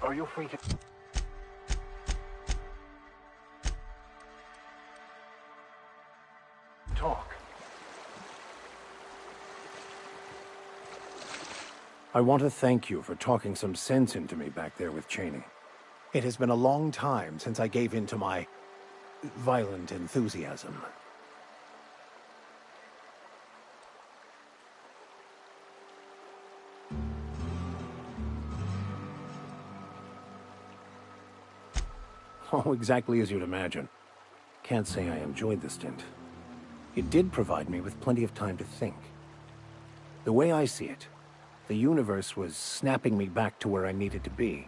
Are you free to talk? I want to thank you for talking some sense into me back there with Cheney. It has been a long time since I gave in to my violent enthusiasm. Oh, exactly as you'd imagine. Can't say I enjoyed the stint. It did provide me with plenty of time to think. The way I see it, the universe was snapping me back to where I needed to be.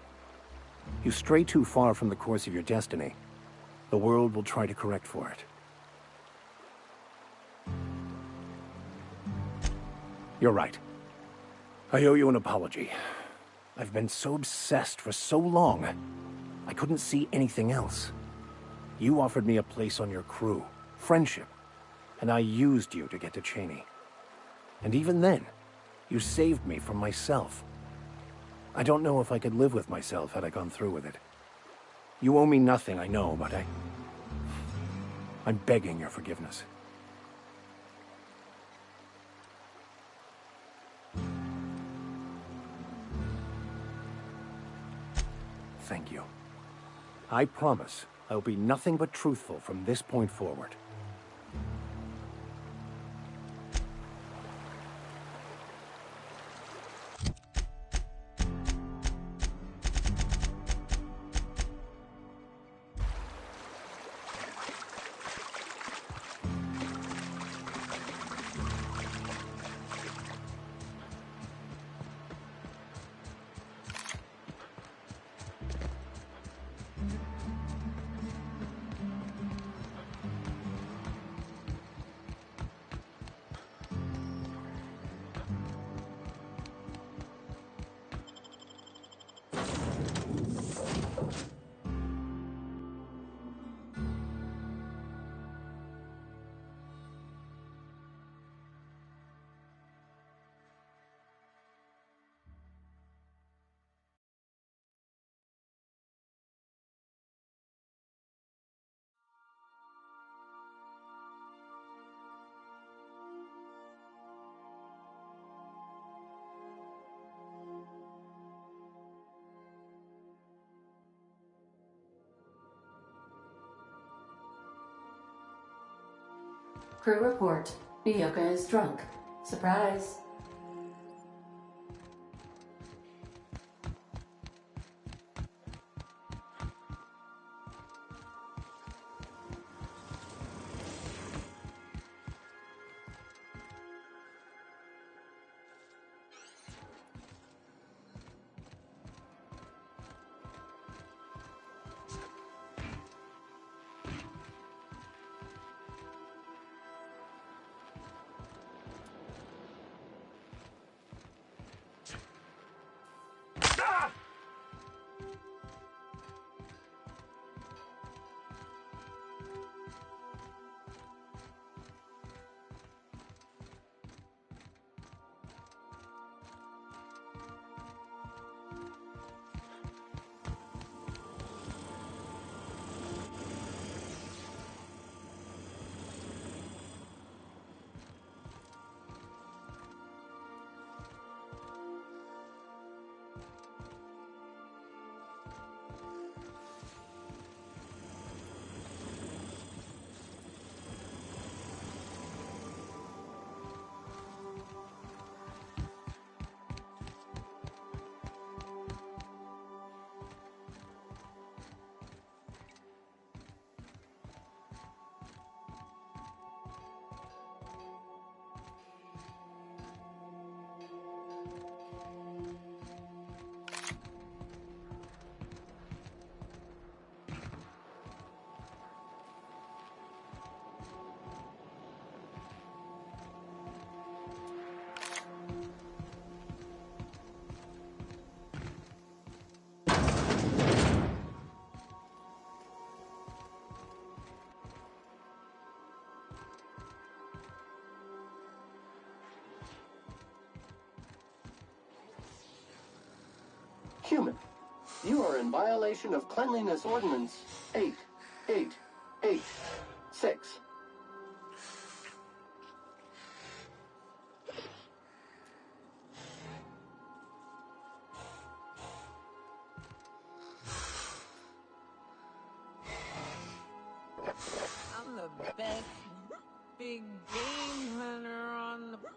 You stray too far from the course of your destiny, the world will try to correct for it. You're right. I owe you an apology. I've been so obsessed for so long, I couldn't see anything else. You offered me a place on your crew, friendship, and I used you to get to Cheney. And even then, you saved me from myself. I don't know if I could live with myself had I gone through with it. You owe me nothing, I know, but I'm begging your forgiveness. Thank you. I promise I'll be nothing but truthful from this point forward. Crew report. Miyuka is drunk. Surprise. You are in violation of Cleanliness Ordinance 8886. I'm the best big game hunter on the planet.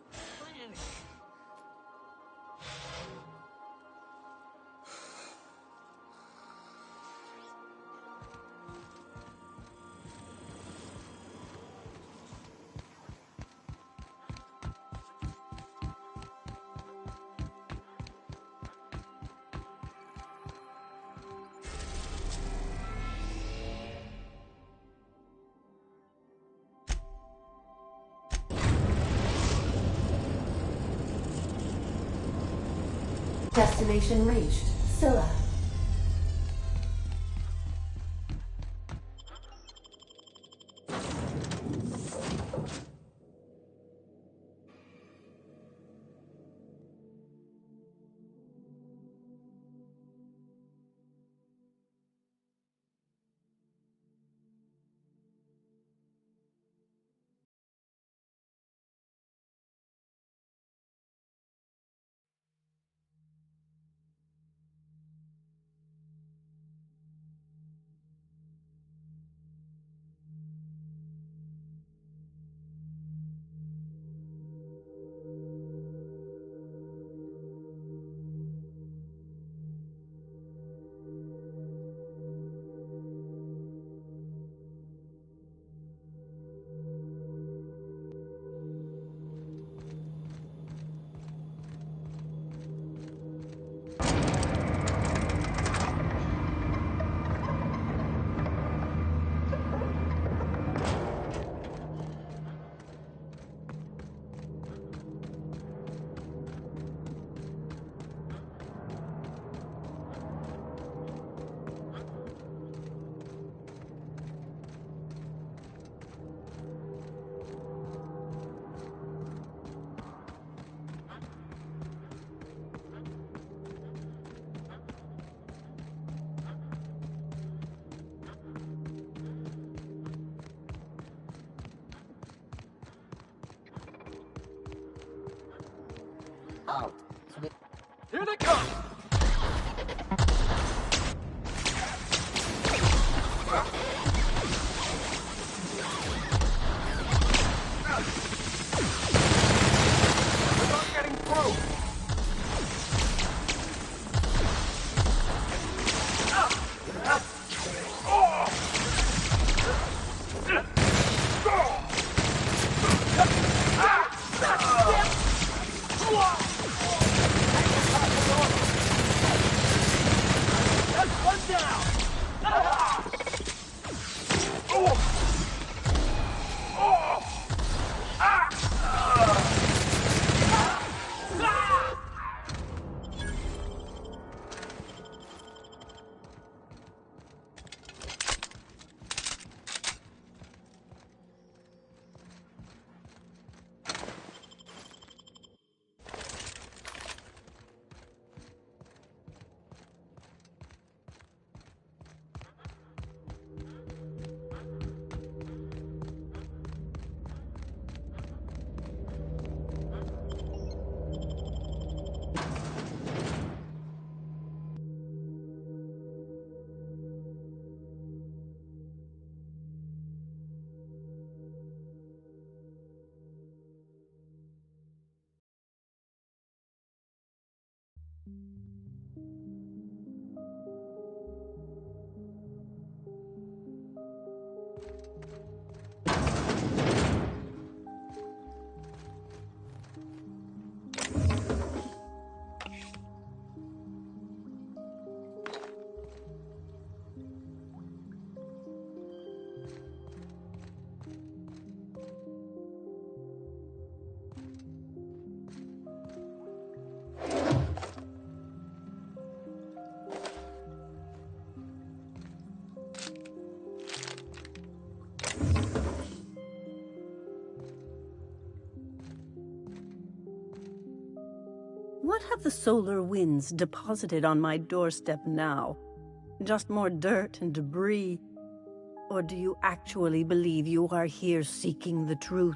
Destination reached. Scylla. Oh, Here they come! We're not getting through! What have the solar winds deposited on my doorstep now? Just more dirt and debris? Or do you actually believe you are here seeking the truth?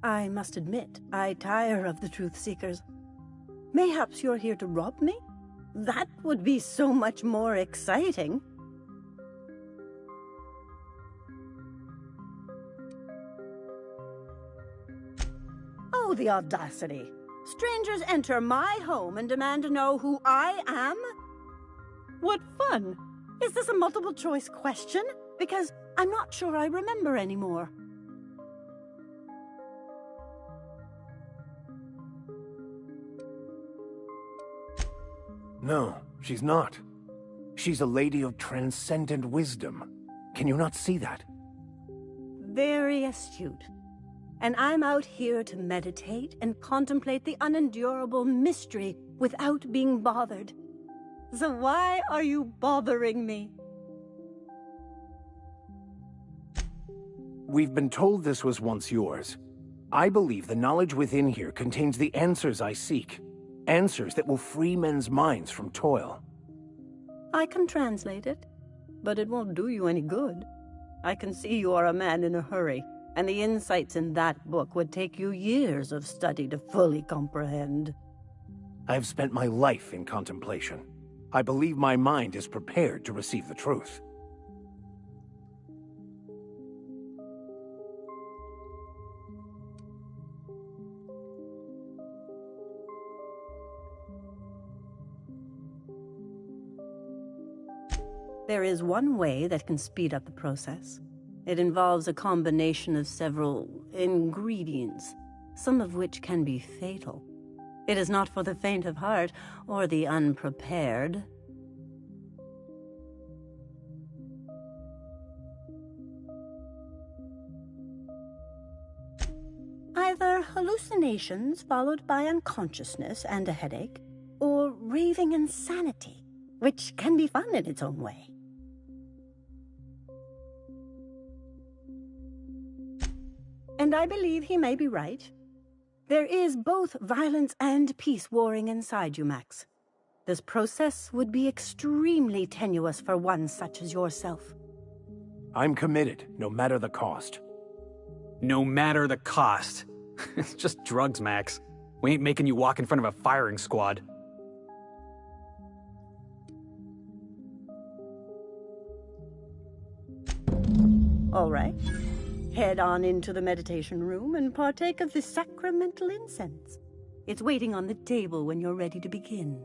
I must admit, I tire of the truth seekers. Mayhaps you're here to rob me? That would be so much more exciting. Oh, the audacity. Strangers enter my home and demand to know who I am? What fun! Is this a multiple choice question? Because I'm not sure I remember anymore. No, she's not. She's a lady of transcendent wisdom. Can you not see that? Very astute. And I'm out here to meditate and contemplate the unendurable mystery without being bothered. So why are you bothering me? We've been told this was once yours. I believe the knowledge within here contains the answers I seek. Answers that will free men's minds from toil. I can translate it, but it won't do you any good. I can see you are a man in a hurry, and the insights in that book would take you years of study to fully comprehend. I have spent my life in contemplation. I believe my mind is prepared to receive the truth. There is one way that can speed up the process. It involves a combination of several ingredients, some of which can be fatal. It is not for the faint of heart or the unprepared. Either hallucinations followed by unconsciousness and a headache, or raving insanity, which can be fun in its own way. And I believe he may be right. There is both violence and peace warring inside you, Max. This process would be extremely tenuous for one such as yourself. I'm committed, no matter the cost. No matter the cost. It's just drugs, Max. We ain't making you walk in front of a firing squad. All right. Head on into the meditation room and partake of the sacramental incense. It's waiting on the table when you're ready to begin.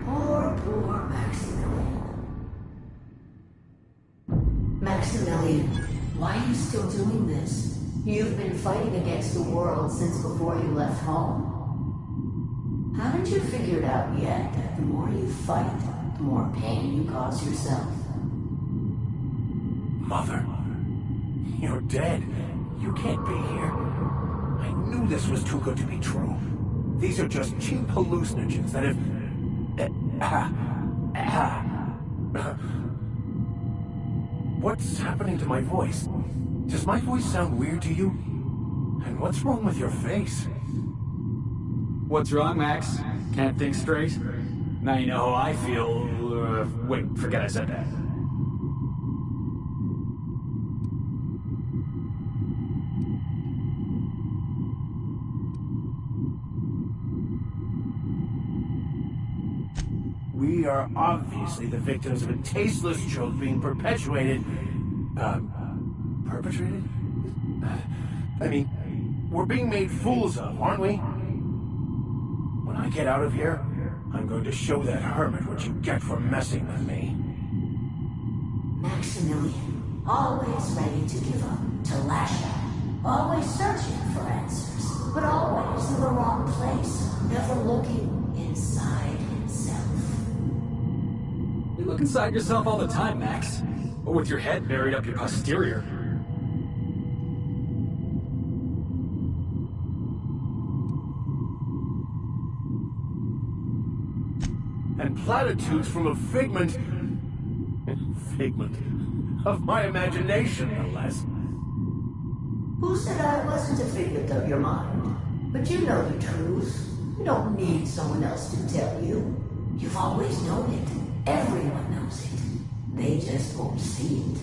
Poor Maximilian, why are you still doing this? You've been fighting against the world since before you left home. Haven't you figured out yet that the more you fight, the more pain you cause yourself? Mother, you're dead. You can't be here. I knew this was too good to be true. These are just cheap hallucinogens that have... What's happening to my voice? Does my voice sound weird to you? And what's wrong with your face? What's wrong, Max? Can't think straight? Now you know how I feel. Wait, forget I said that. We are obviously the victims of a tasteless joke being perpetuated. Perpetrated? I mean, we're being made fools of, aren't we? When I get out of here, I'm going to show that hermit what you get for messing with me. Maximilian, Always ready to give up, to lash out. Always searching for answers, but always in the wrong place. Never looking inside himself. You look inside yourself all the time, Max. But with your head buried up your posterior. And platitudes from a figment of my imagination, no less. Who said I wasn't a figment of your mind? But you know the truth. You don't need someone else to tell you. You've always known it. Everyone knows it. They just won't see it.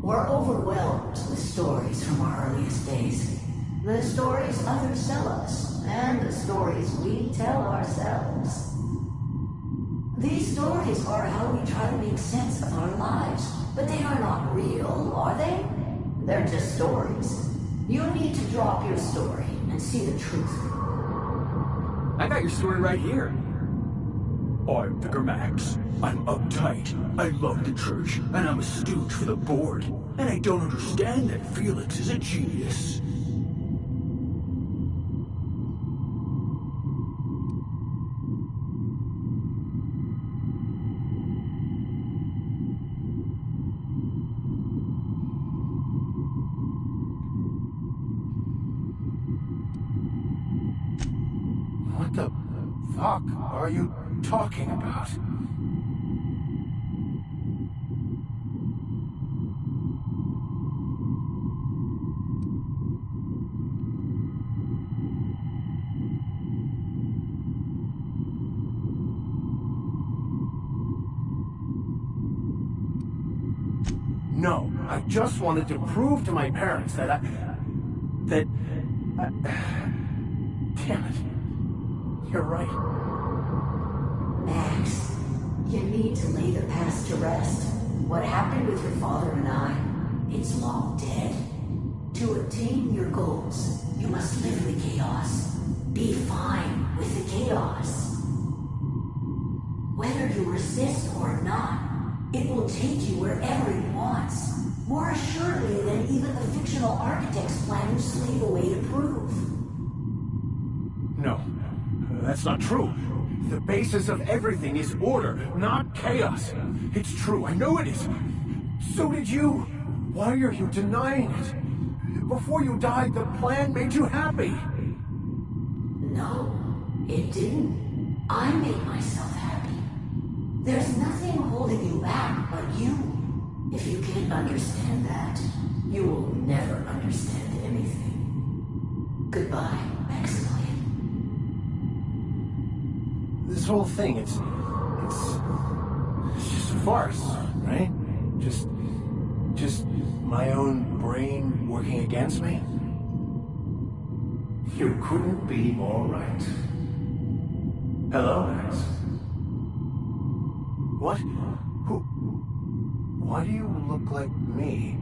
We're overwhelmed with stories from our earliest days. The stories others tell us, and the stories we tell ourselves. These stories are how we try to make sense of our lives, but they are not real, are they? They're just stories. You need to drop your story and see the truth. I got your story right here. I'm Vicar Max. I'm uptight. I love the church, and I'm a stooge for the board. And I don't understand that Felix is a genius. What the fuck are you talking about? No, I just wanted to prove to my parents that damn it. You're right. Max, you need to lay the past to rest. What happened with your father and I, it's long dead. To attain your goals, you must live the chaos. Be fine with the chaos. Whether you resist or not, it will take you wherever it wants. More assuredly than even the fictional architect's plan you slave away to prove. No, that's not true. The basis of everything is order, not chaos. It's true, I know it is. So did you. Why are you denying it? Before you died, the plan made you happy. No, it didn't. I made myself happy. There's nothing holding you back but you. If you can't understand that, you will never understand anything. Goodbye, Maximilian. This whole thing, it's just a farce, right? Just my own brain working against me? You couldn't be more right. Hello, Max. What? Who? Why do you look like me?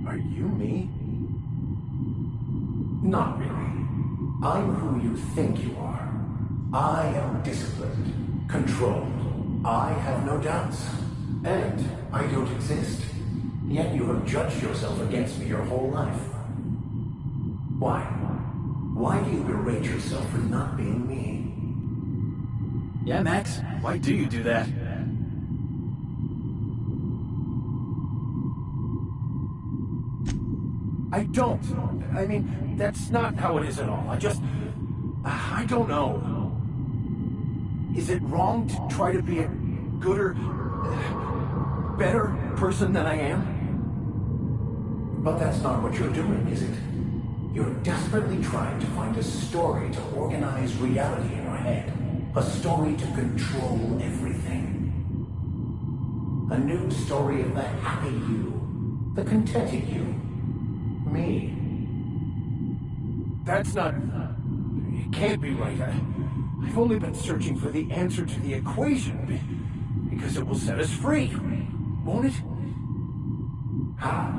Are you me? Not really. I'm who you think you are. I am disciplined, controlled. I have no doubts. And I don't exist. Yet you have judged yourself against me your whole life. Why? Why do you berate yourself for not being me? Yeah, Max, why do you do that? I don't. I mean, that's not how it is at all. I don't know. Is it wrong to try to be a gooder, better person than I am? But that's not what you're doing, is it? You're desperately trying to find a story to organize reality in your head. A story to control everything. A new story of the happy you, the contented you. Me. That's not... It can't be right. I've only been searching for the answer to the equation because it will set us free, won't it? How?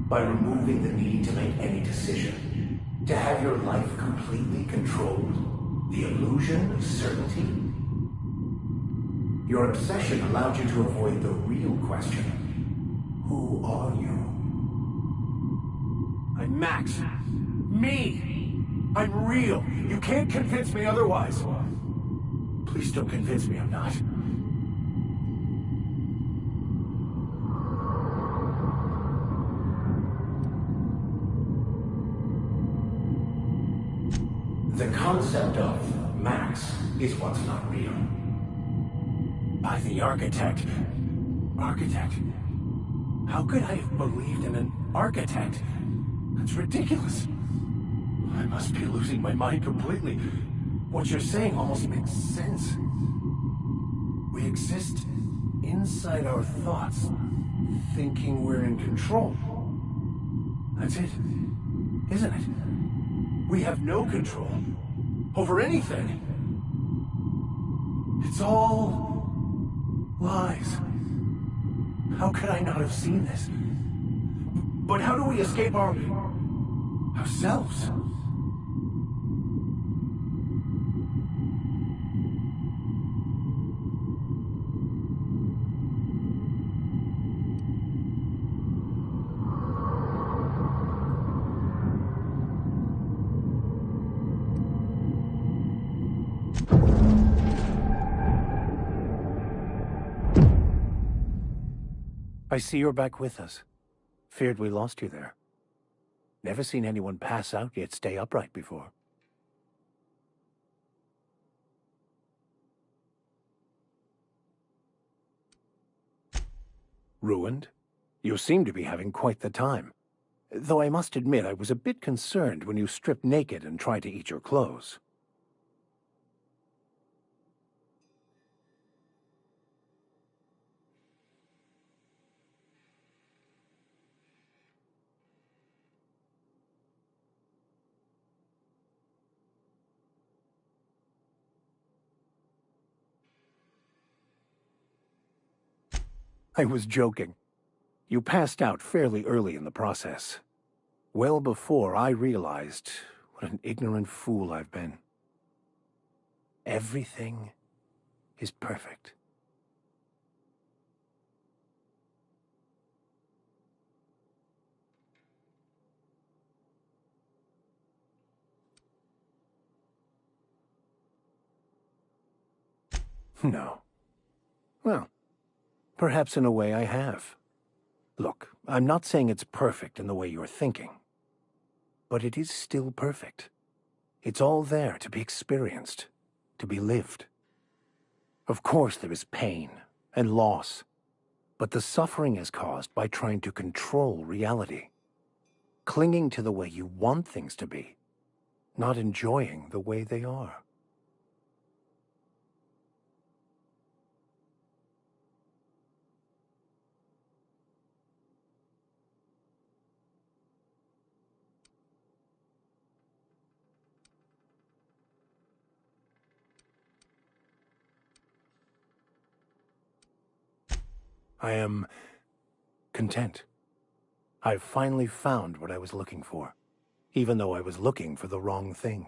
By removing the need to make any decision. To have your life completely controlled. The illusion of certainty. Your obsession allowed you to avoid the real question. Who are you? I'm Max. Me! I'm real. You can't convince me otherwise. Please don't convince me I'm not. The concept of Max is what's not real. By the architect. Architect? How could I have believed in an architect? That's ridiculous. I must be losing my mind completely. What you're saying almost makes sense. We exist inside our thoughts, thinking we're in control. That's it, isn't it? We have no control over anything. It's all lies. How could I not have seen this? But how do we escape ourselves? I see you're back with us. Feared we lost you there. Never seen anyone pass out yet stay upright before. Ruined? You seem to be having quite the time. Though I must admit I was a bit concerned when you stripped naked and tried to eat your clothes. I was joking. You passed out fairly early in the process. Well before I realized what an ignorant fool I've been. Everything is perfect. No. Well, perhaps in a way I have. Look, I'm not saying it's perfect in the way you're thinking. But it is still perfect. It's all there to be experienced, to be lived. Of course there is pain and loss, but the suffering is caused by trying to control reality, clinging to the way you want things to be, not enjoying the way they are. I am content. I've finally found what I was looking for, even though I was looking for the wrong thing.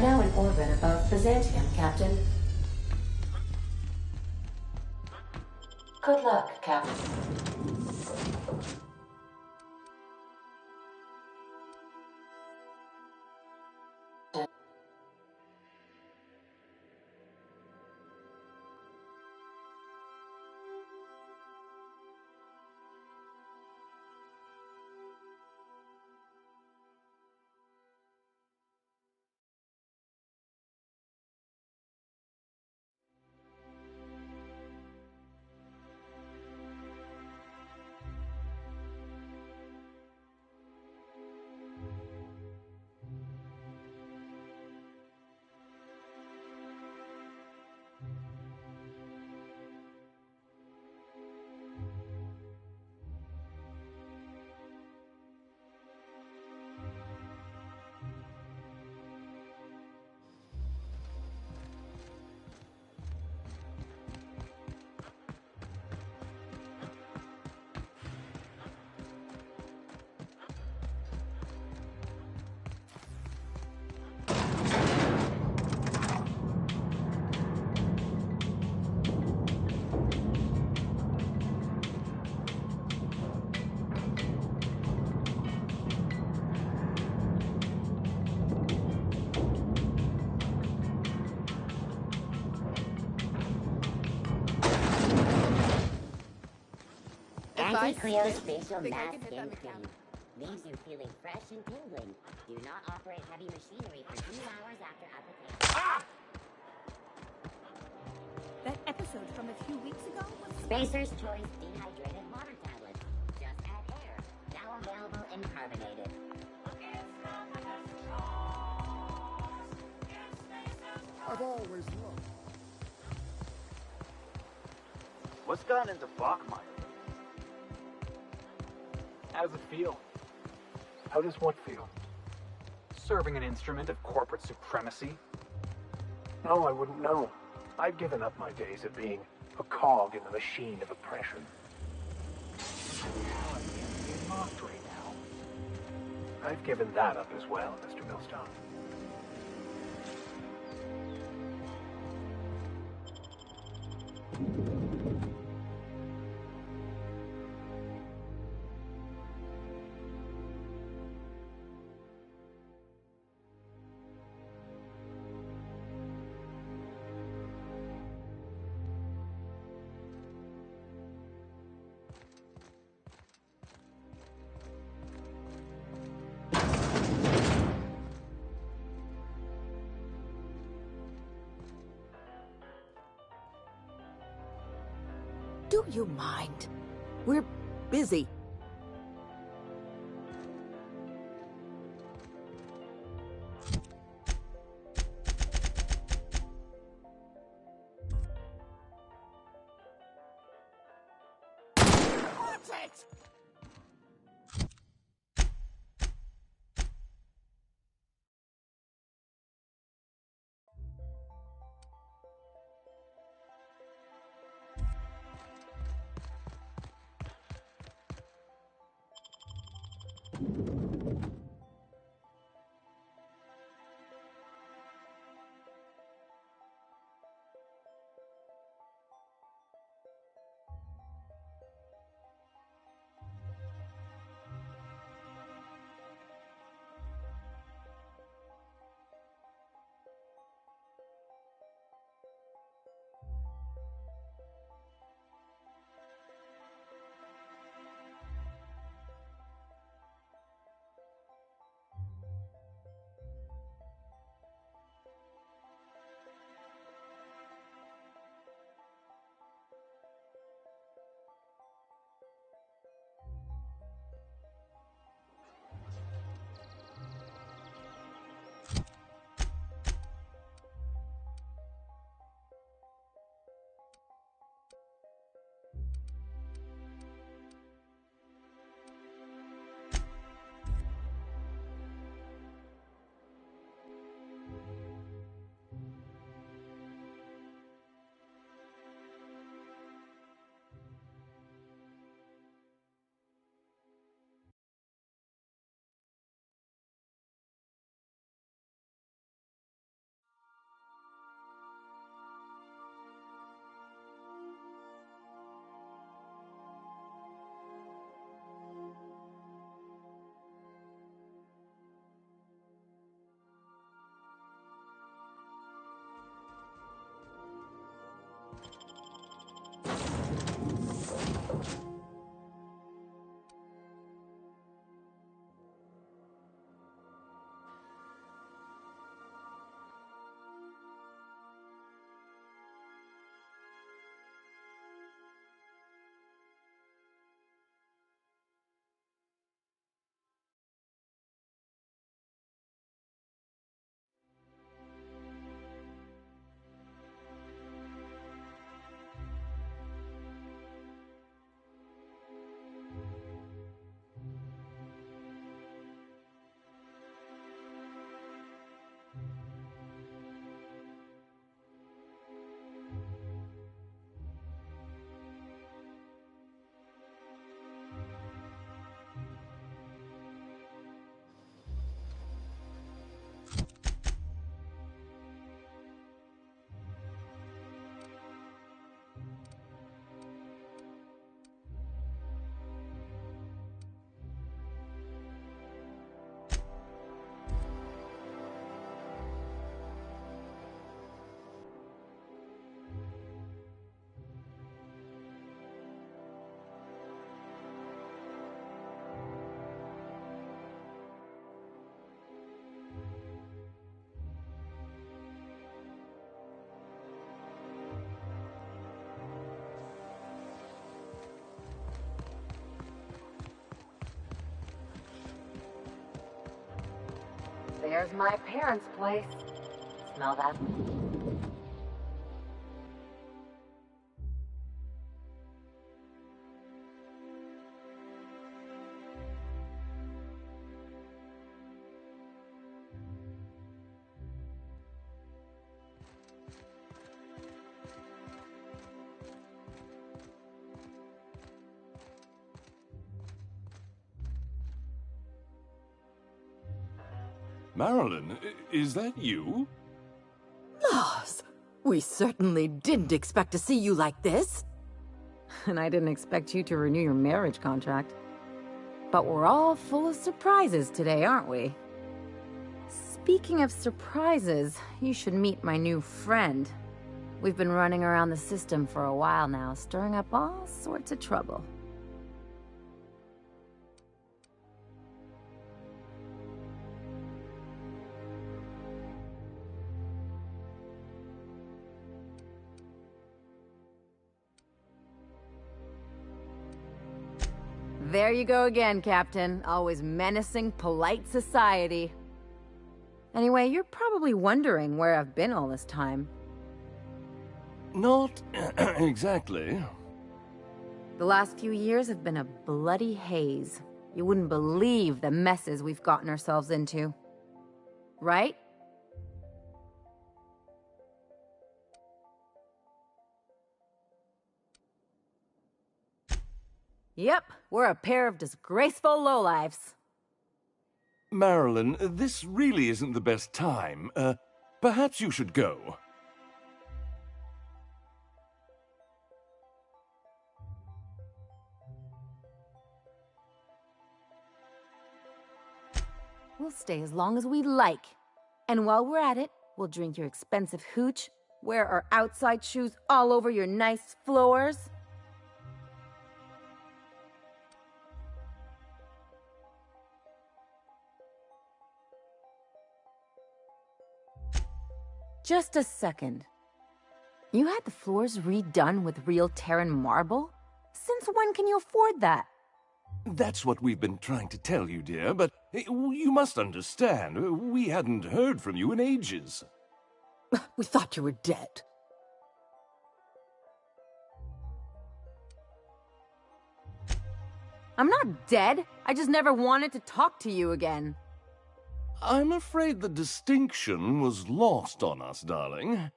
now in orbit above Byzantium, Captain. Good luck, Captain. Anti-Cleo's facial mask skin cream leaves you feeling fresh and tingling. Do not operate heavy machinery for 2 hours after application. That episode from a few weeks ago was... Spacer's Choice Dehydrated Water Tablets. Just add air. Now available in carbonated. I've always loved. What's gotten into Bachmeyer? How does it feel? How does what feel? Serving an instrument of corporate supremacy? No, I wouldn't know. I've given up my days of being a cog in the machine of oppression. Now I'm being mocked right now. I've given that up as well, Mr. Millstone. Do you mind? We're busy. What's it? There's my parents' place. Smell that? Marilyn, is that you? Lars, we certainly didn't expect to see you like this. And I didn't expect you to renew your marriage contract. But we're all full of surprises today, aren't we? Speaking of surprises, you should meet my new friend. We've been running around the system for a while now, stirring up all sorts of trouble. There you go again, Captain. Always menacing polite society. Anyway, you're probably wondering where I've been all this time. Not exactly. The last few years have been a bloody haze. You wouldn't believe the messes we've gotten ourselves into. Right? Yep, we're a pair of disgraceful lowlifes. Marilyn, this really isn't the best time. Perhaps you should go. We'll stay as long as we like. And while we're at it, we'll drink your expensive hooch, wear our outside shoes all over your nice floors. Just a second. You had the floors redone with real Terran marble? Since when can you afford that? That's what we've been trying to tell you, dear, but you must understand, we hadn't heard from you in ages. We thought you were dead. I'm not dead. I just never wanted to talk to you again. I'm afraid the distinction was lost on us, darling.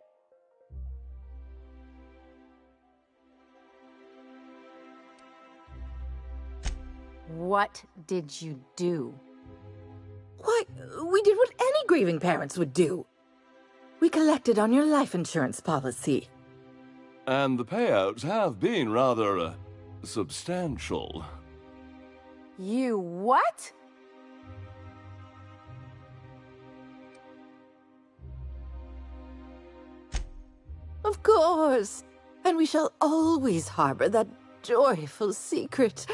What did you do? Why, we did what any grieving parents would do. We collected on your life insurance policy. And the payouts have been rather, substantial. You what? Of course. And we shall always harbor that joyful secret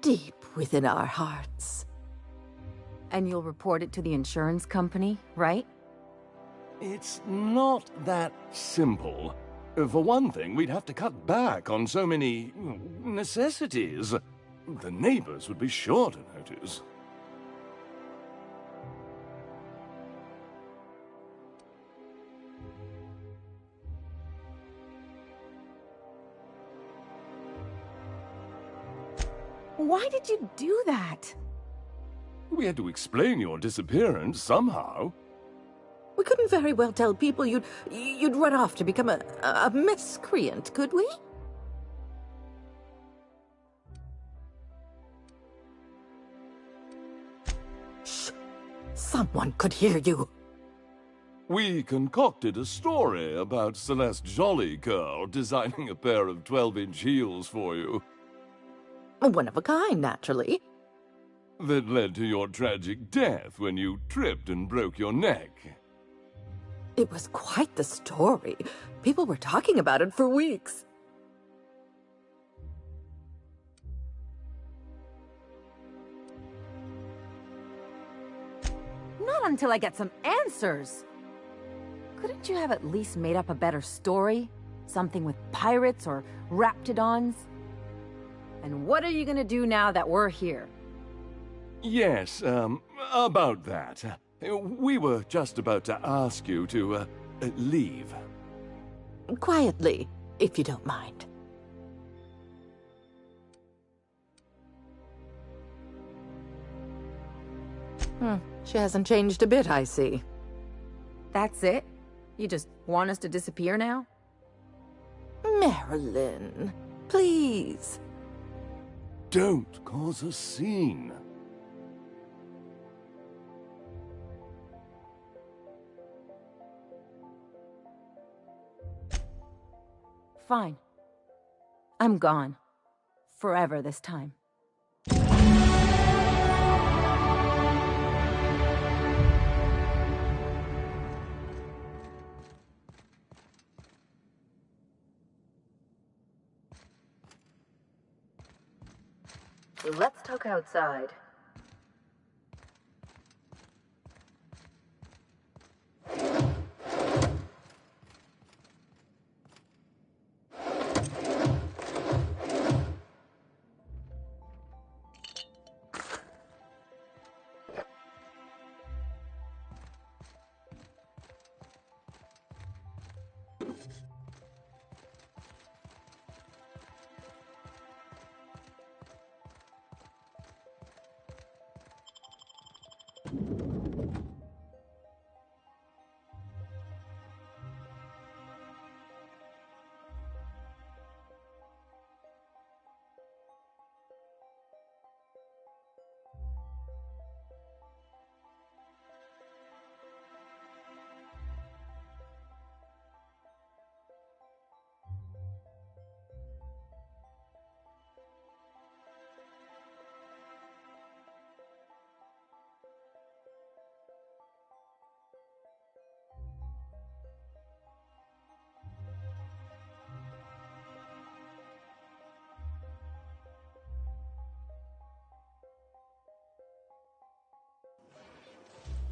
deep within our hearts. And you'll report it to the insurance company, right? It's not that simple. For one thing, we'd have to cut back on so many necessities. The neighbors would be sure to notice. Why did you do that? We had to explain your disappearance somehow. We couldn't very well tell people you'd run off to become a miscreant, could we? Shh! Someone could hear you. We concocted a story about Celeste Jollycurl designing a pair of 12-inch heels for you. One of a kind, naturally. That led to your tragic death when you tripped and broke your neck. It was quite the story. People were talking about it for weeks. Not until I get some answers. Couldn't you have at least made up a better story? Something with pirates or raptidons? And what are you gonna do now that we're here? Yes, about that. We were just about to ask you to, leave. Quietly, if you don't mind. She hasn't changed a bit, I see. That's it? You just want us to disappear now? Marilyn, please. Don't cause a scene. Fine. I'm gone. Forever this time. Let's talk outside.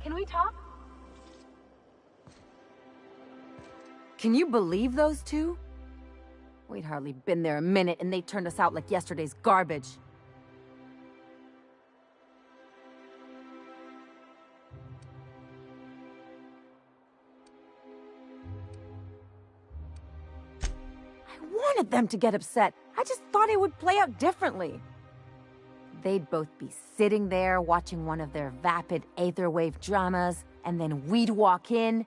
Can we talk? Can you believe those two? We'd hardly been there a minute and they turned us out like yesterday's garbage. I wanted them to get upset. I just thought it would play out differently. They'd both be sitting there watching one of their vapid aetherwave dramas, and then we'd walk in.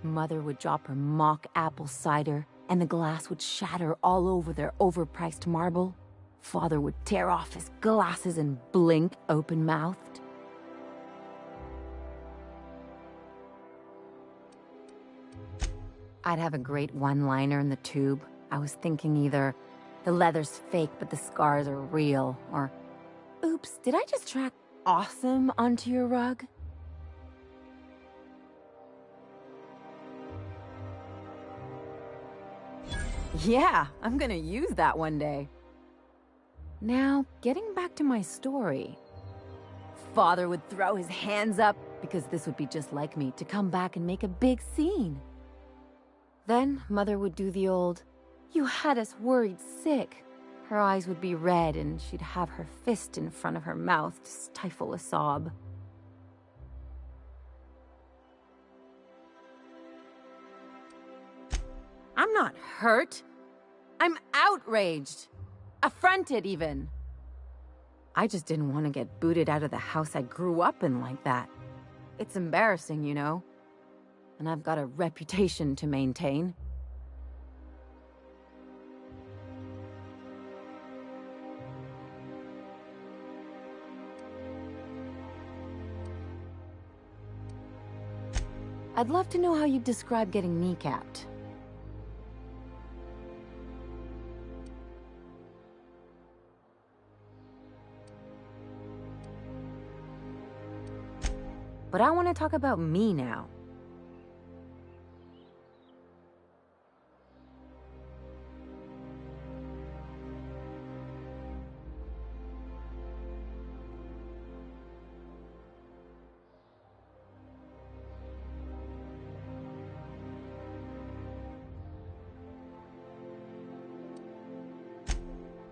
Mother would drop her mock apple cider, and the glass would shatter all over their overpriced marble. Father would tear off his glasses and blink open-mouthed. I'd have a great one-liner in the tube. I was thinking either, the leather's fake but the scars are real, or, oops, did I just track awesome onto your rug? Yeah, I'm gonna use that one day. Now, getting back to my story. Father would throw his hands up, because this would be just like me, to come back and make a big scene. Then, Mother would do the old, "You had us worried sick." Her eyes would be red, and she'd have her fist in front of her mouth to stifle a sob. I'm not hurt. I'm outraged. Affronted, even. I just didn't want to get booted out of the house I grew up in like that. It's embarrassing, you know. And I've got a reputation to maintain. I'd love to know how you'd describe getting kneecapped. But I want to talk about me now.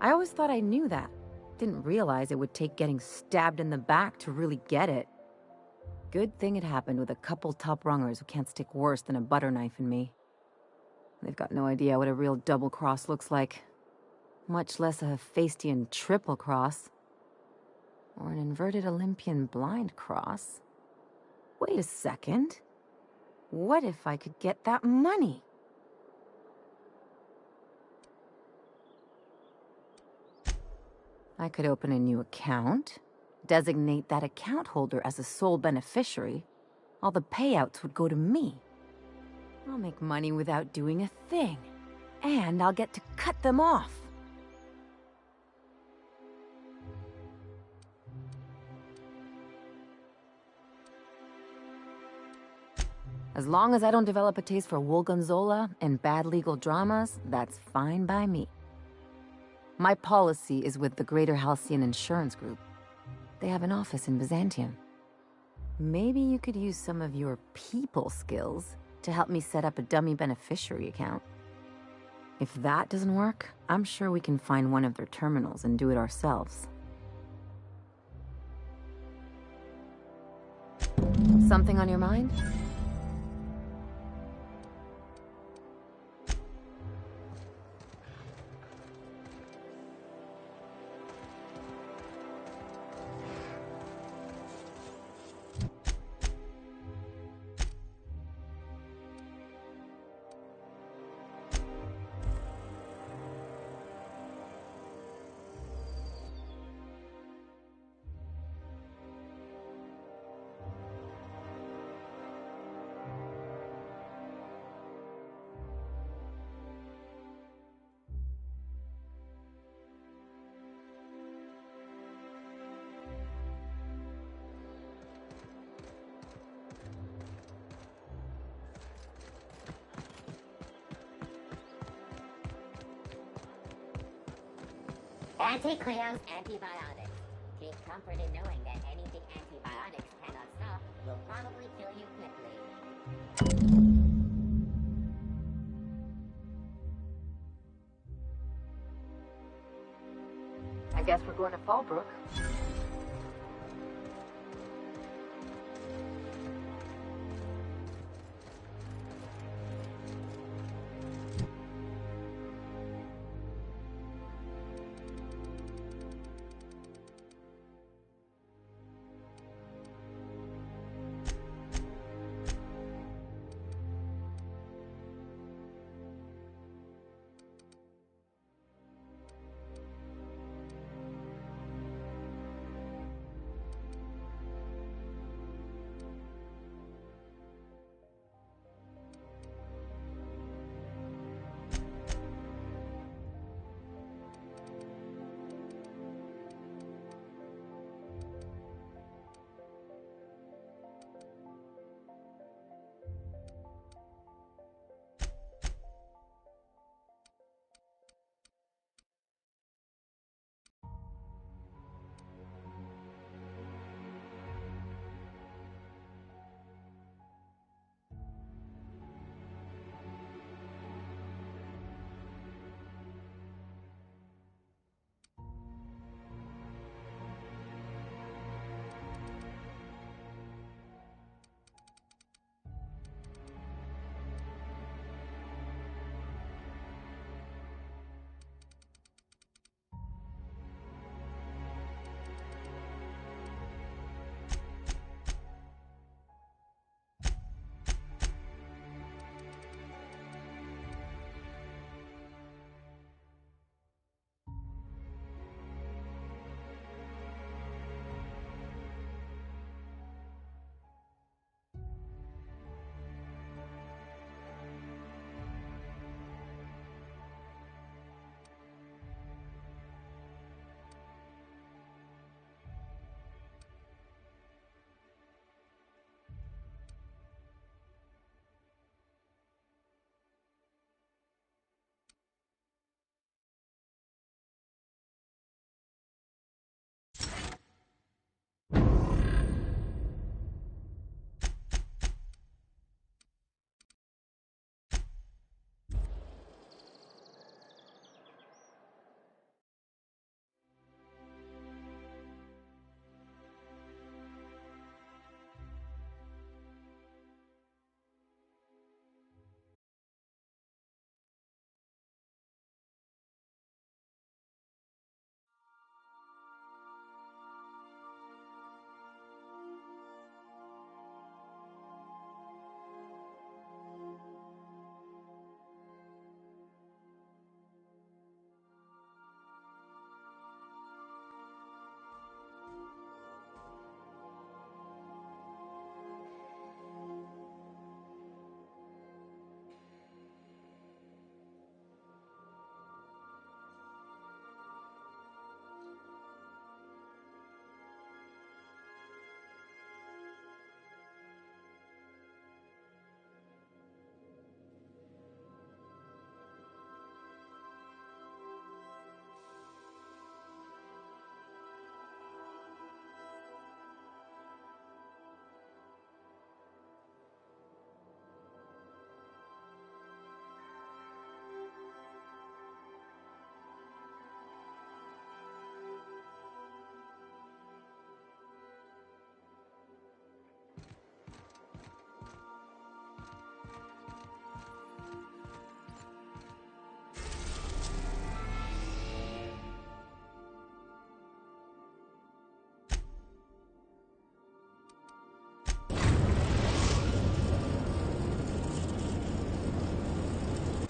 I always thought I knew that. Didn't realize it would take getting stabbed in the back to really get it. Good thing it happened with a couple top-rungers who can't stick worse than a butter knife in me. They've got no idea what a real double-cross looks like. Much less a Hephaestian triple-cross. Or an inverted Olympian blind cross. Wait a second. What if I could get that money? I could open a new account, designate that account holder as a sole beneficiary. All the payouts would go to me. I'll make money without doing a thing. And I'll get to cut them off. As long as I don't develop a taste for Woolgonzola and bad legal dramas, that's fine by me. My policy is with the Greater Halcyon Insurance Group. They have an office in Byzantium. Maybe you could use some of your people skills to help me set up a dummy beneficiary account. If that doesn't work, I'm sure we can find one of their terminals and do it ourselves. Something on your mind? Anti-Cleo's antibiotics. Take comfort in knowing that anything antibiotics cannot stop will probably kill you quickly. I guess we're going to Fallbrook.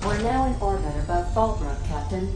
We're now in orbit above Fallbrook, Captain.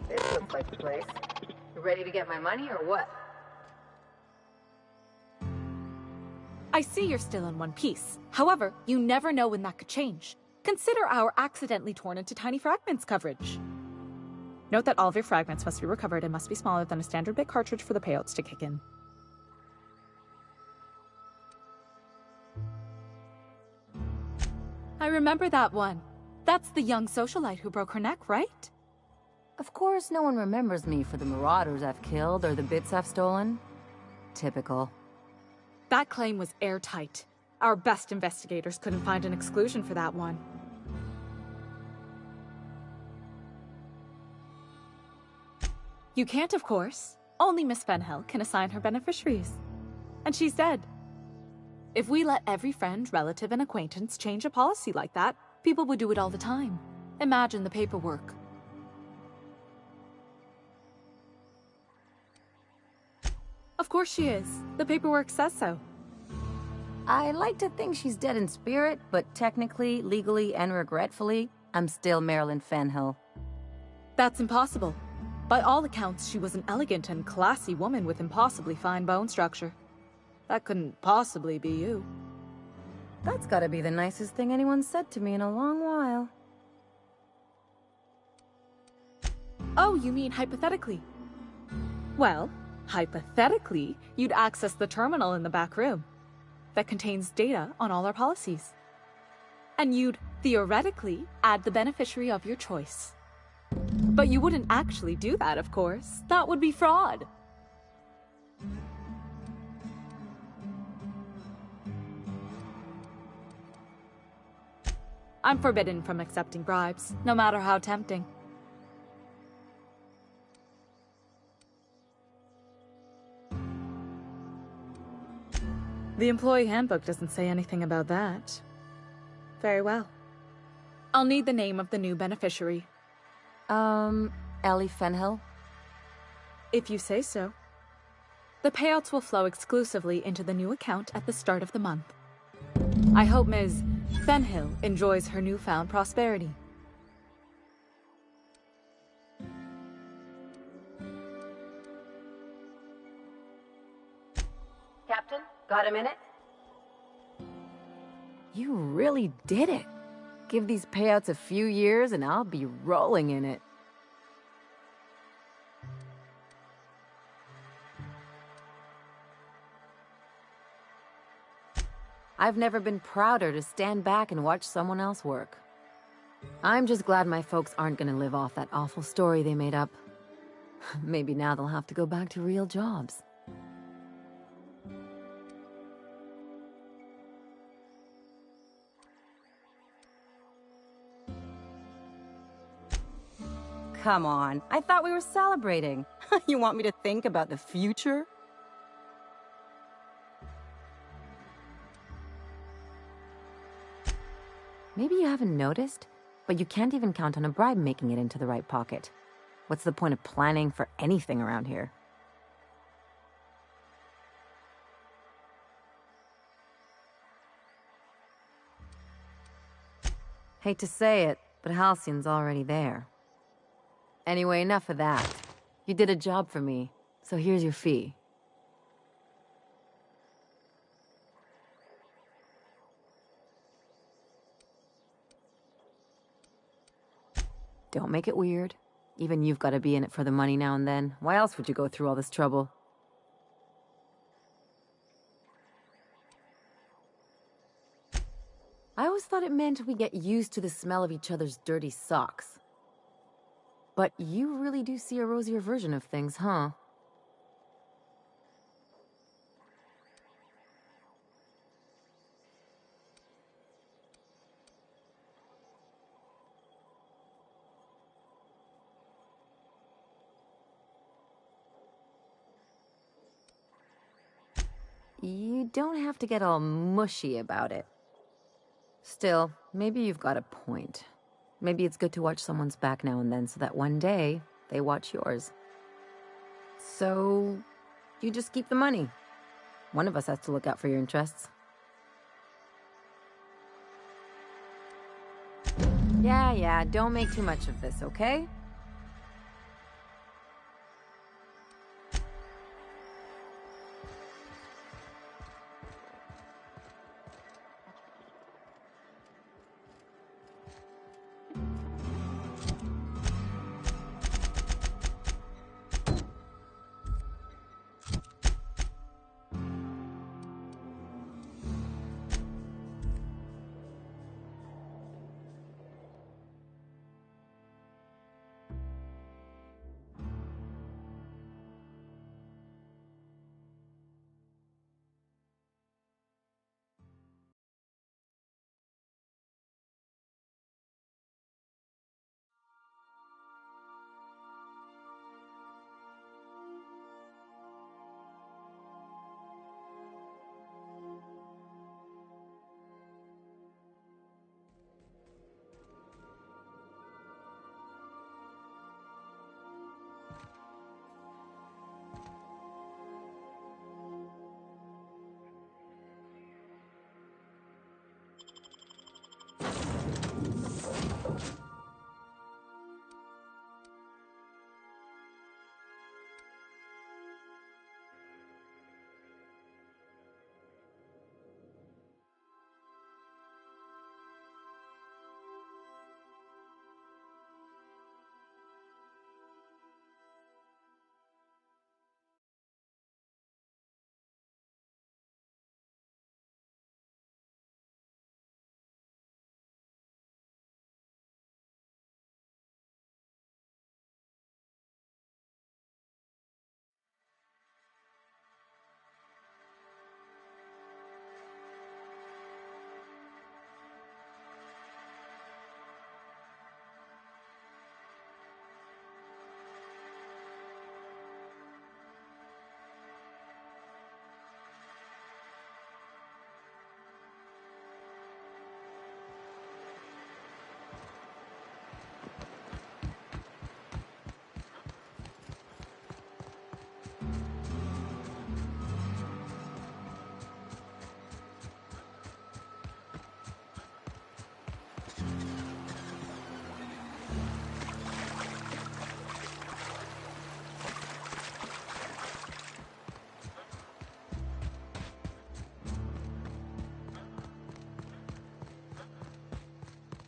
This looks like the place. You ready to get my money or what? I see you're still in one piece. However, you never know when that could change. Consider our accidentally torn into tiny fragments coverage. Note that all of your fragments must be recovered and must be smaller than a standard bit cartridge for the payouts to kick in. I remember that one. That's the young socialite who broke her neck, right? Of course, no one remembers me for the marauders I've killed or the bits I've stolen. Typical. That claim was airtight. Our best investigators couldn't find an exclusion for that one. You can't, of course. Only Miss Fenhill can assign her beneficiaries. And she's dead. If we let every friend, relative, and acquaintance change a policy like that, people would do it all the time. Imagine the paperwork. Of course she is. The paperwork says so. I like to think she's dead in spirit, but technically, legally, and regretfully, I'm still Marilyn Fenhill. That's impossible. By all accounts, she was an elegant and classy woman with impossibly fine bone structure. That couldn't possibly be you. That's gotta be the nicest thing anyone's said to me in a long while. Oh, you mean hypothetically? Well, hypothetically, you'd access the terminal in the back room that contains data on all our policies. And you'd, theoretically, add the beneficiary of your choice. But you wouldn't actually do that, of course. That would be fraud. I'm forbidden from accepting bribes, no matter how tempting. The employee handbook doesn't say anything about that. Very well. I'll need the name of the new beneficiary. Ellie Fenhill? If you say so. The payouts will flow exclusively into the new account at the start of the month. I hope Ms. Fenhill enjoys her newfound prosperity. Captain, got a minute? You really did it. Give these payouts a few years and I'll be rolling in it. I've never been prouder to stand back and watch someone else work. I'm just glad my folks aren't gonna live off that awful story they made up. Maybe now they'll have to go back to real jobs. Come on, I thought we were celebrating. You want me to think about the future? Maybe you haven't noticed, but you can't even count on a bribe making it into the right pocket. What's the point of planning for anything around here? Hate to say it, but Halcyon's already there. Anyway, enough of that. You did a job for me, so here's your fee. Don't make it weird. Even you've got to be in it for the money now and then. Why else would you go through all this trouble? I always thought it meant we get used to the smell of each other's dirty socks. But you really do see a rosier version of things, huh? You don't have to get all mushy about it. Still, maybe you've got a point. Maybe it's good to watch someone's back now and then so that one day they watch yours. So, you just keep the money. One of us has to look out for your interests. Yeah, don't make too much of this, okay?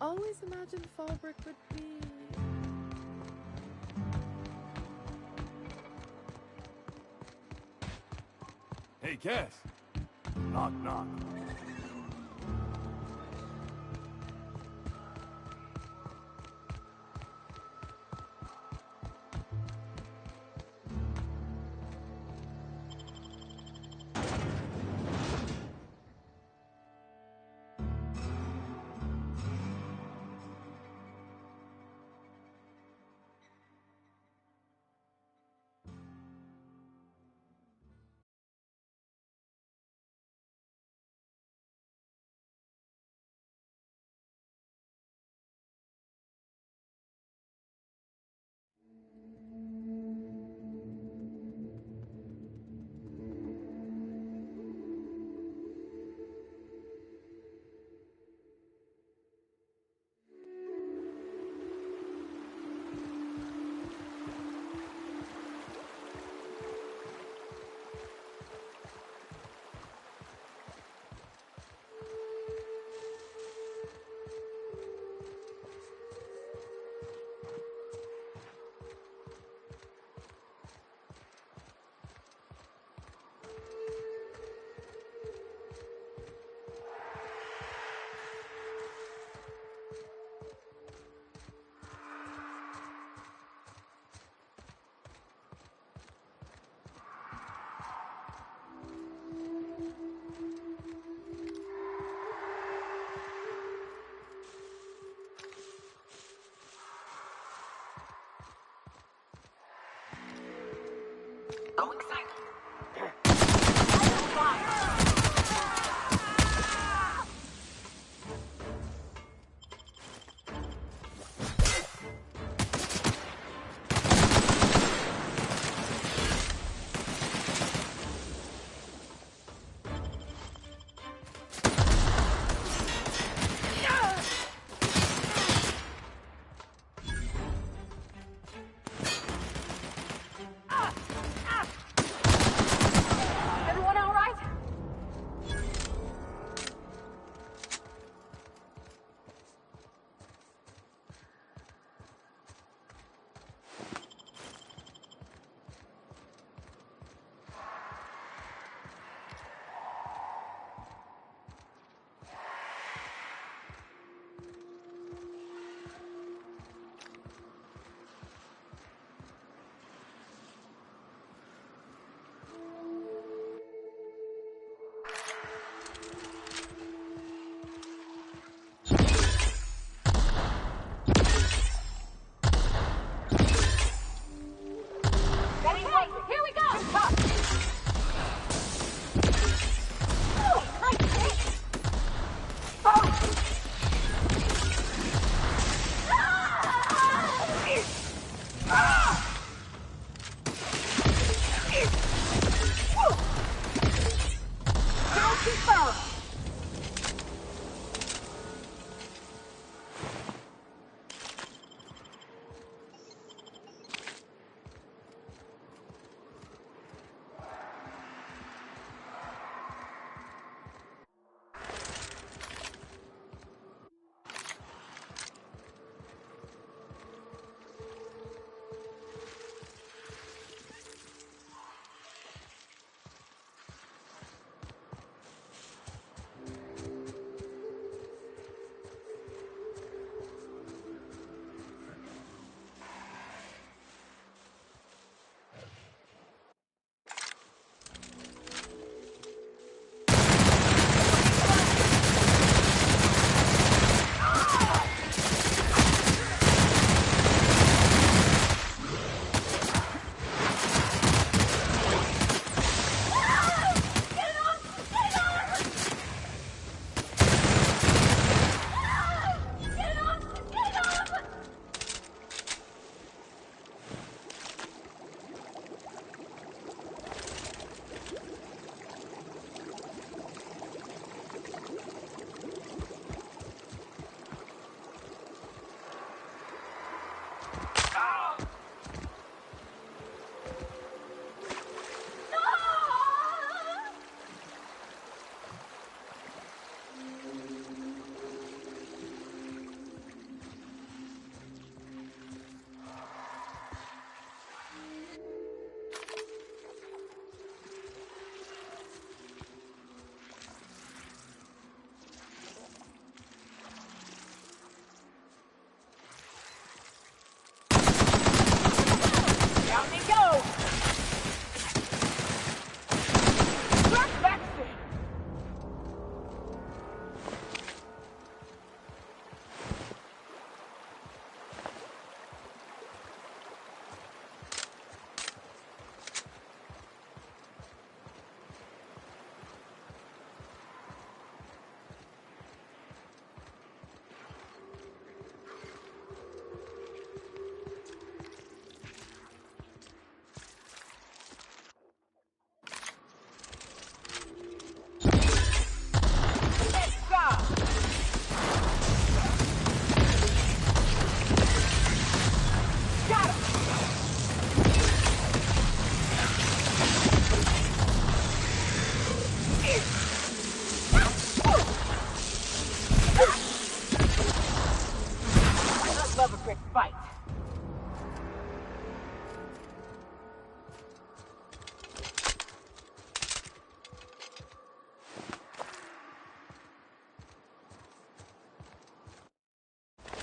Always imagined Fallbrook would be... Hey, Cass. Knock, knock. Everyone all right? Getting late. Here we go. Good talk. Oh, great take. Oh. Don't keep on. Down they go! Start Baxter! Love a quick fight.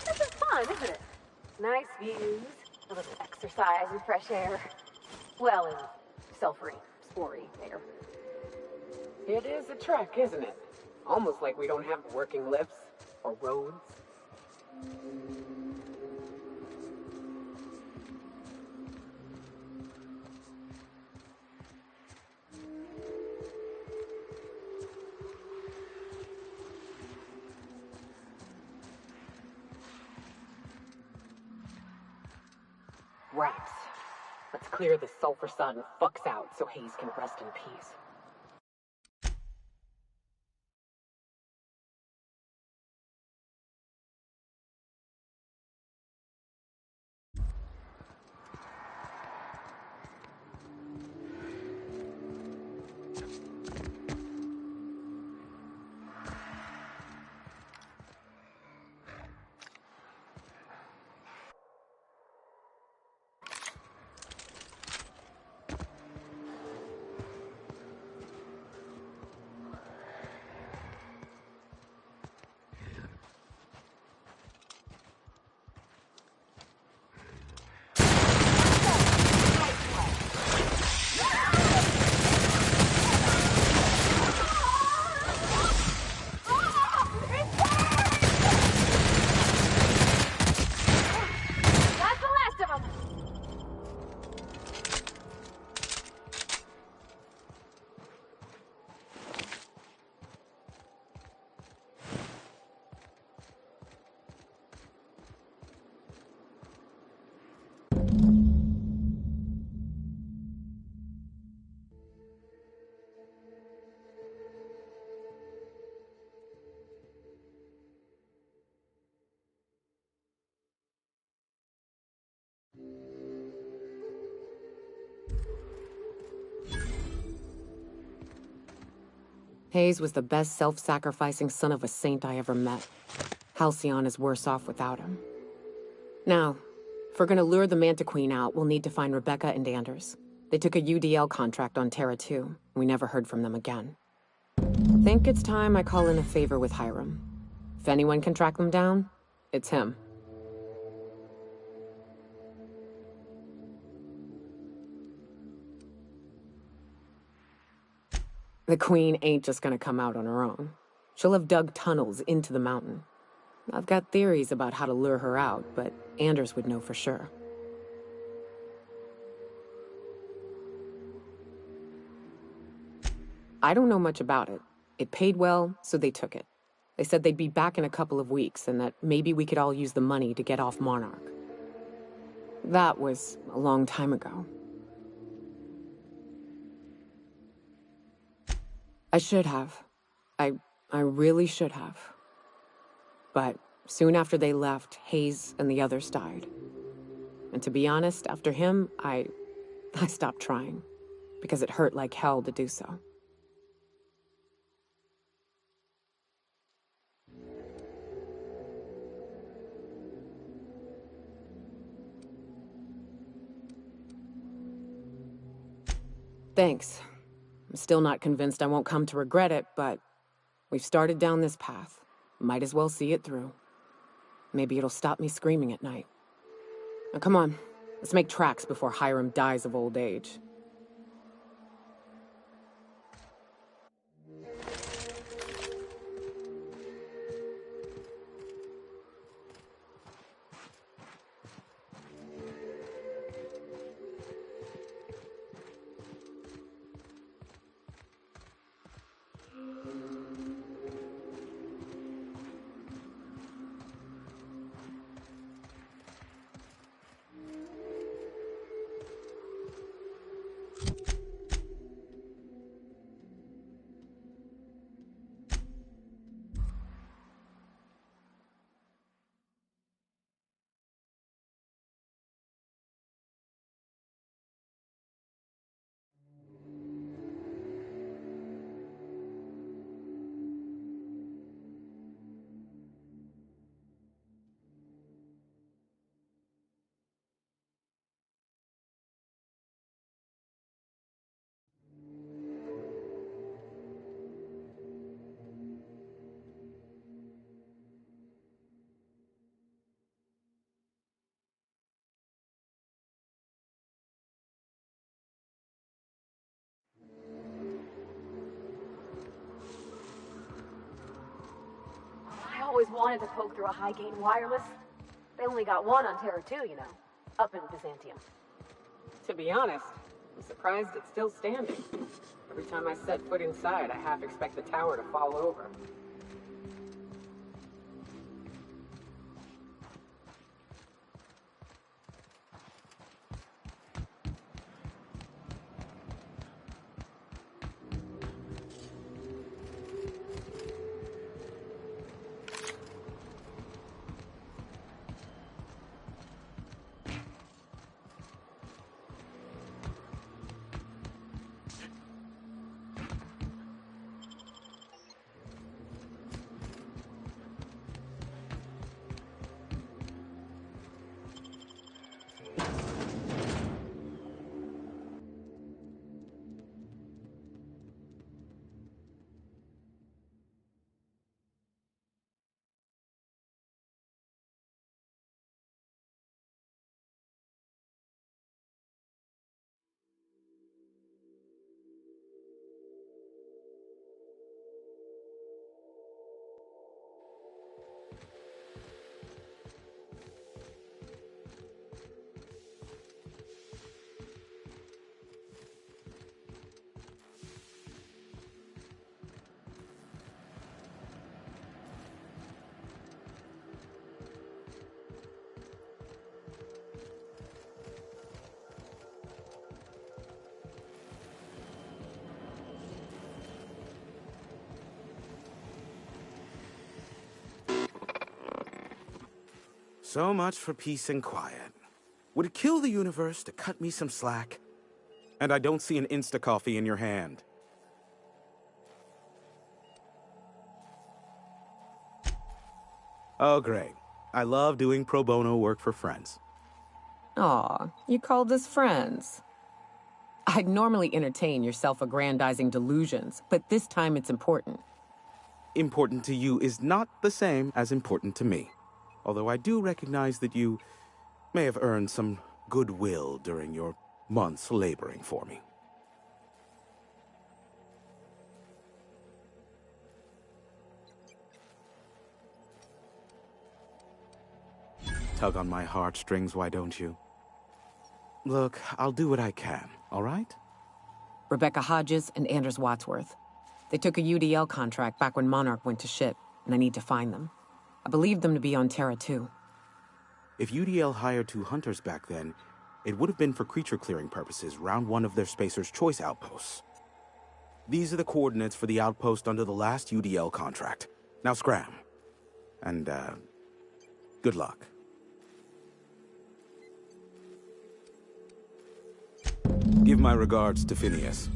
This is fun, isn't it? Nice views, a little exercise and fresh air. Well, and sulfury, spory air. It is a trek, isn't it? Almost like we don't have working lifts or roads. Raps. Let's clear this sulfur sun fucks out so Hayes can rest in peace. Hayes was the best self-sacrificing son of a saint I ever met. Halcyon is worse off without him. Now, if we're gonna lure the Manta Queen out, we'll need to find Rebecca and Anders. They took a UDL contract on Terra 2. We never heard from them again. Think it's time I call in a favor with Hiram. If anyone can track them down, it's him. The Queen ain't just gonna come out on her own. She'll have dug tunnels into the mountain. I've got theories about how to lure her out, but Anders would know for sure. I don't know much about it. It paid well, so they took it. They said they'd be back in a couple of weeks, and that maybe we could all use the money to get off Monarch. That was a long time ago. I should have. I really should have. But soon after they left, Hayes and the others died. And to be honest, after him, I stopped trying. Because it hurt like hell to do so. Thanks. I'm still not convinced I won't come to regret it, but we've started down this path. Might as well see it through. Maybe it'll stop me screaming at night. Now come on, let's make tracks before Hiram dies of old age. I always wanted to poke through a high-gain wireless. They only got one on Terra 2, you know, up in Byzantium. To be honest, I'm surprised it's still standing. Every time I set foot inside, I half expect the tower to fall over. So much for peace and quiet. Would it kill the universe to cut me some slack? And I don't see an Insta-coffee in your hand. Oh, great. I love doing pro bono work for friends. Aw, you called us friends. I'd normally entertain your self-aggrandizing delusions, but this time it's important. Important to you is not the same as important to me. Although I do recognize that you may have earned some goodwill during your months laboring for me. Tug on my heartstrings, why don't you? Look, I'll do what I can, all right? Rebecca Hodges and Anders Wadsworth. They took a UDL contract back when Monarch went to shit, and I need to find them. I believe them to be on Terra 2. If UDL hired 2 hunters back then, it would have been for creature clearing purposes, round 1 of their Spacer's Choice outposts. These are the coordinates for the outpost under the last UDL contract. Now scram. And, good luck. Give my regards to Phineas.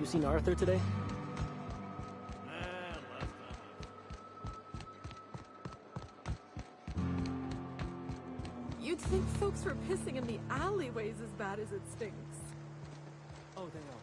You seen Arthur today? You'd think folks were pissing in the alleyways as bad as it stinks. Oh, they are.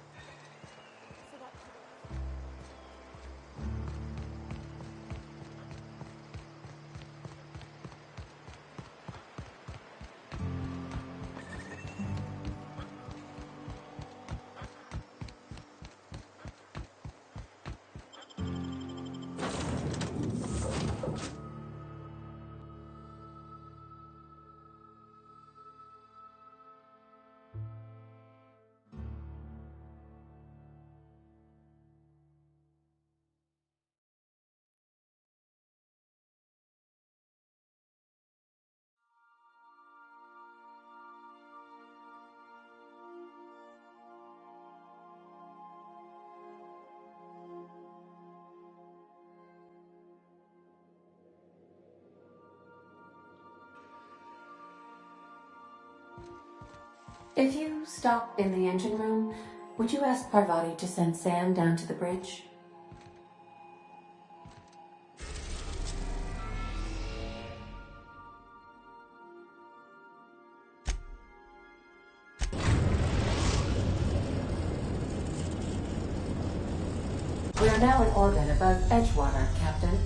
If you stop in the engine room, would you ask Parvati to send Sam down to the bridge? We are now in orbit above Edgewater, Captain.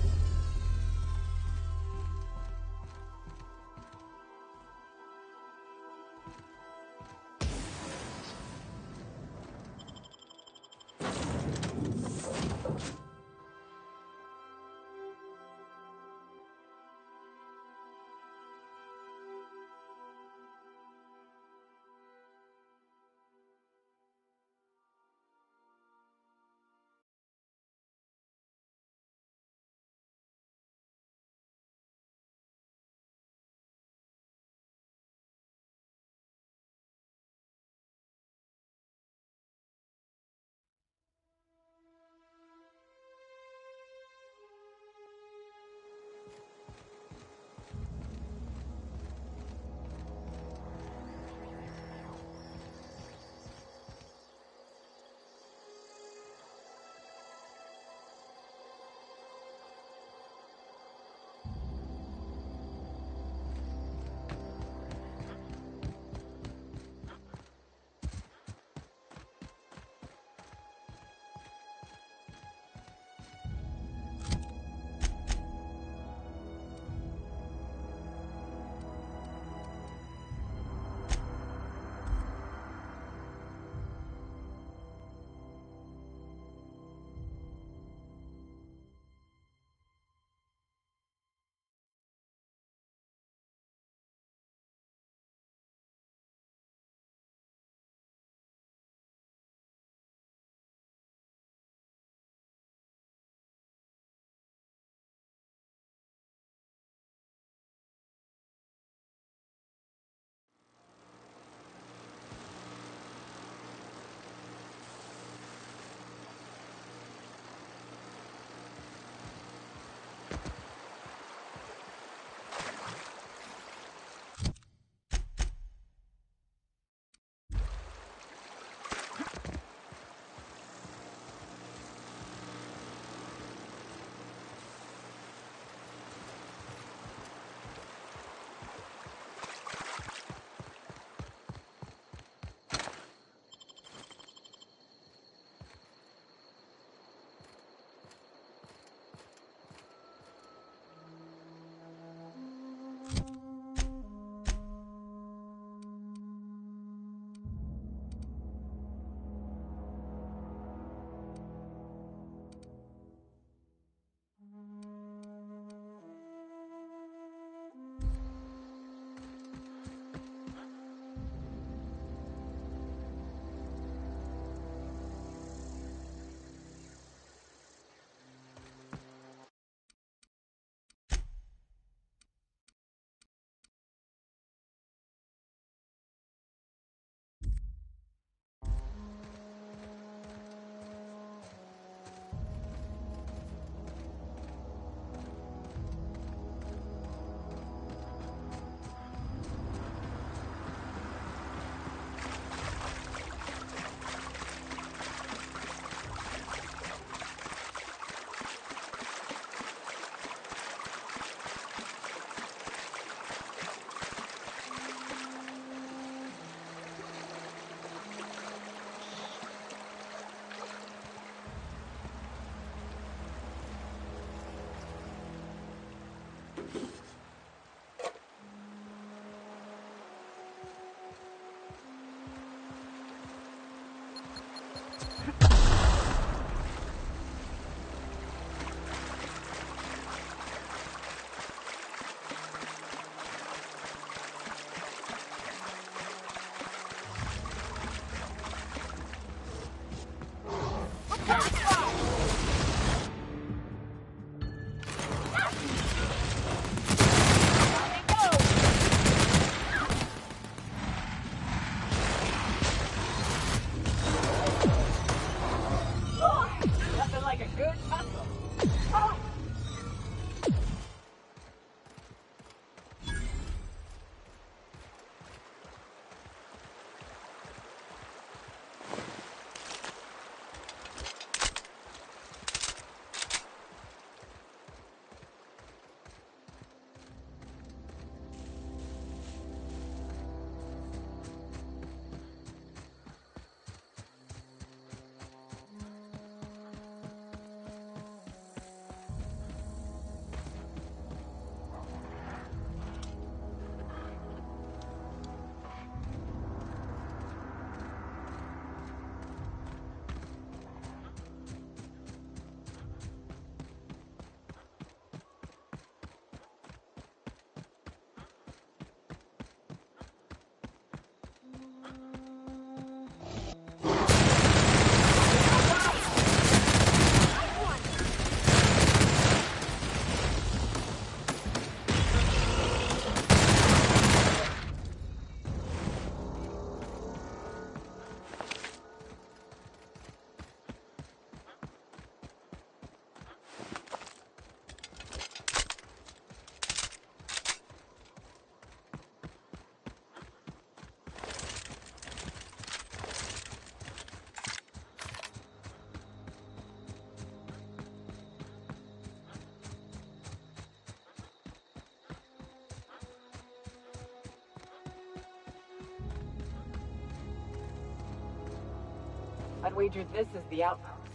I'd wager this is the outpost.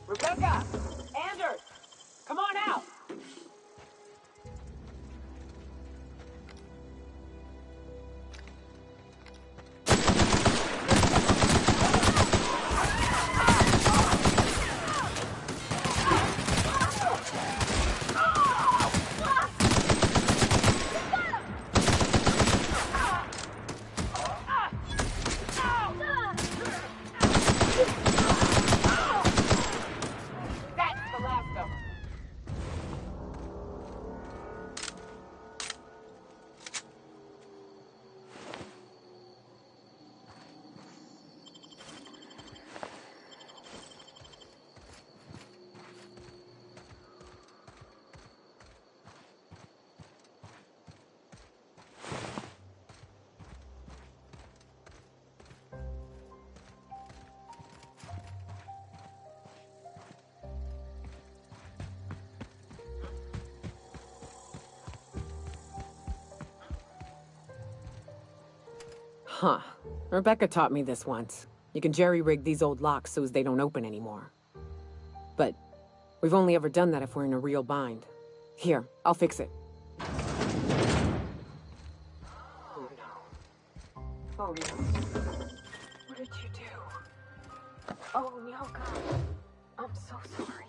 Rebecca! Anders! Come on out! Huh. Rebecca taught me this once. You can jerry-rig these old locks so as they don't open anymore. But we've only ever done that if we're in a real bind. Here, I'll fix it. Oh no. Oh no. What did you do? Oh no, God. I'm so sorry.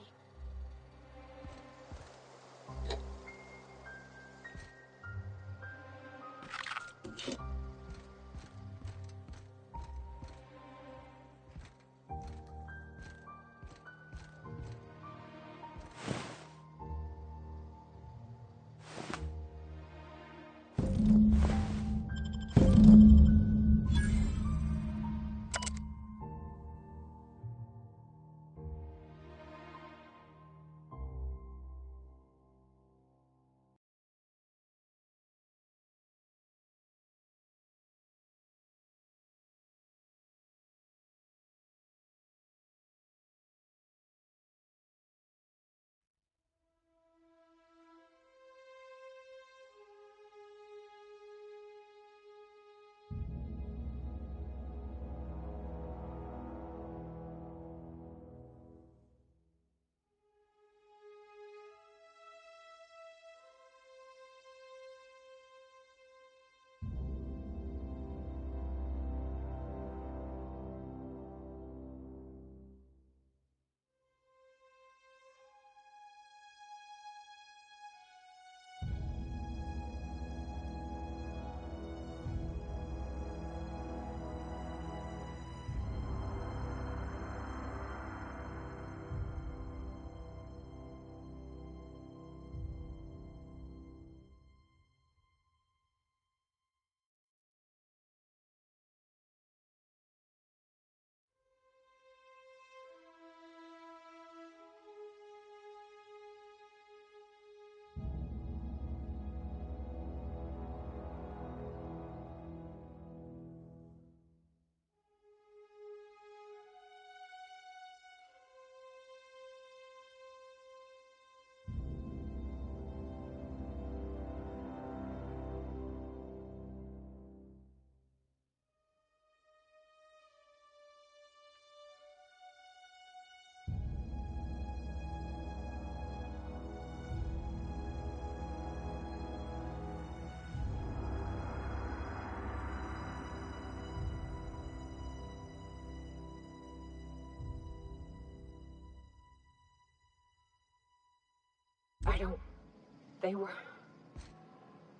They were...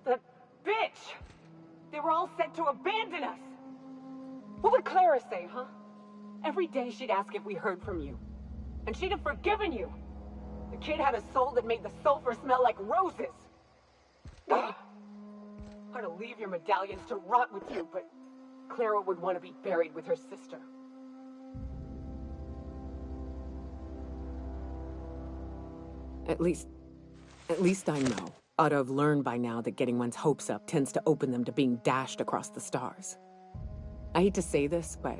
That bitch! They were all set to abandon us! What would Clara say, huh? Every day she'd ask if we heard from you. And she'd have forgiven you! The kid had a soul that made the sulfur smell like roses! Ugh. I'd to leave your medallions to rot with you, but Clara would want to be buried with her sister. At least I know. Ought to have learned by now that getting one's hopes up tends to open them to being dashed across the stars. I hate to say this, but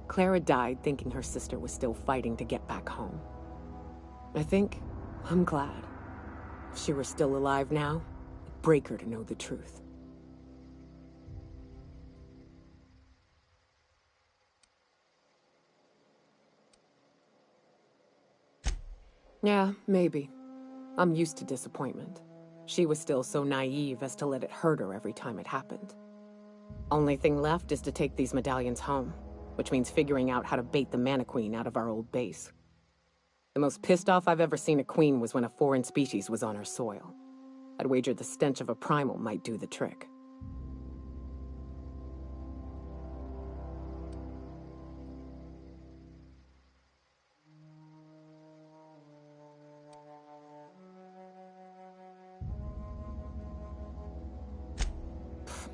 Clara died thinking her sister was still fighting to get back home. I'm glad. If she were still alive now, it'd break her to know the truth. Yeah, maybe. I'm used to disappointment. She was still so naive as to let it hurt her every time it happened. Only thing left is to take these medallions home, which means figuring out how to bait the Mana Queen out of our old base. The most pissed off I've ever seen a queen was when a foreign species was on her soil. I'd wager the stench of a primal might do the trick.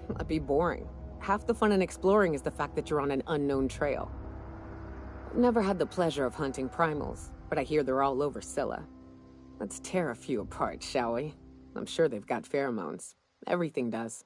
That'd be boring. Half the fun in exploring is the fact that you're on an unknown trail. I've never had the pleasure of hunting primals, but I hear they're all over Scylla. Let's tear a few apart, shall we? I'm sure they've got pheromones. Everything does.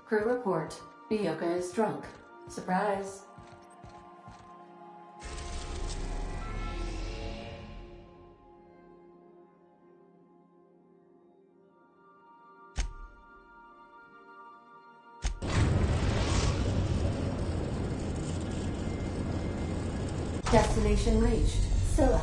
Crew report. Ioka is drunk. Surprise. Destination reached. Scylla.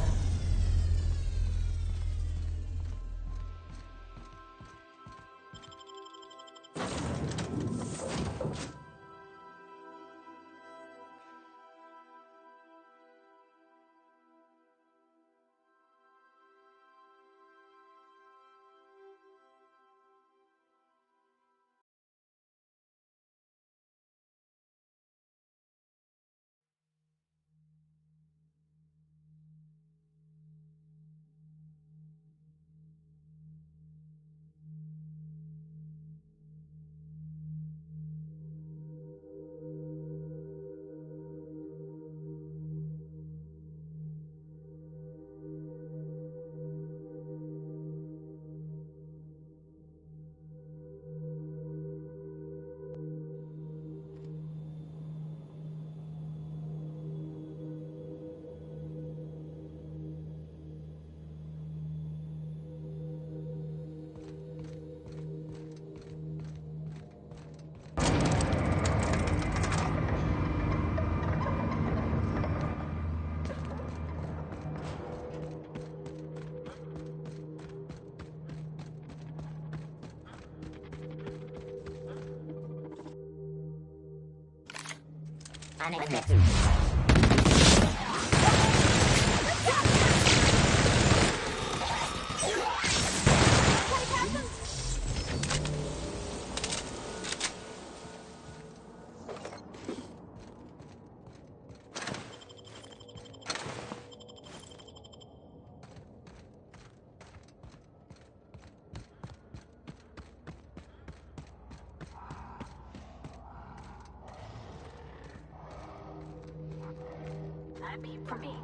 Unexpected. Not a peep from me.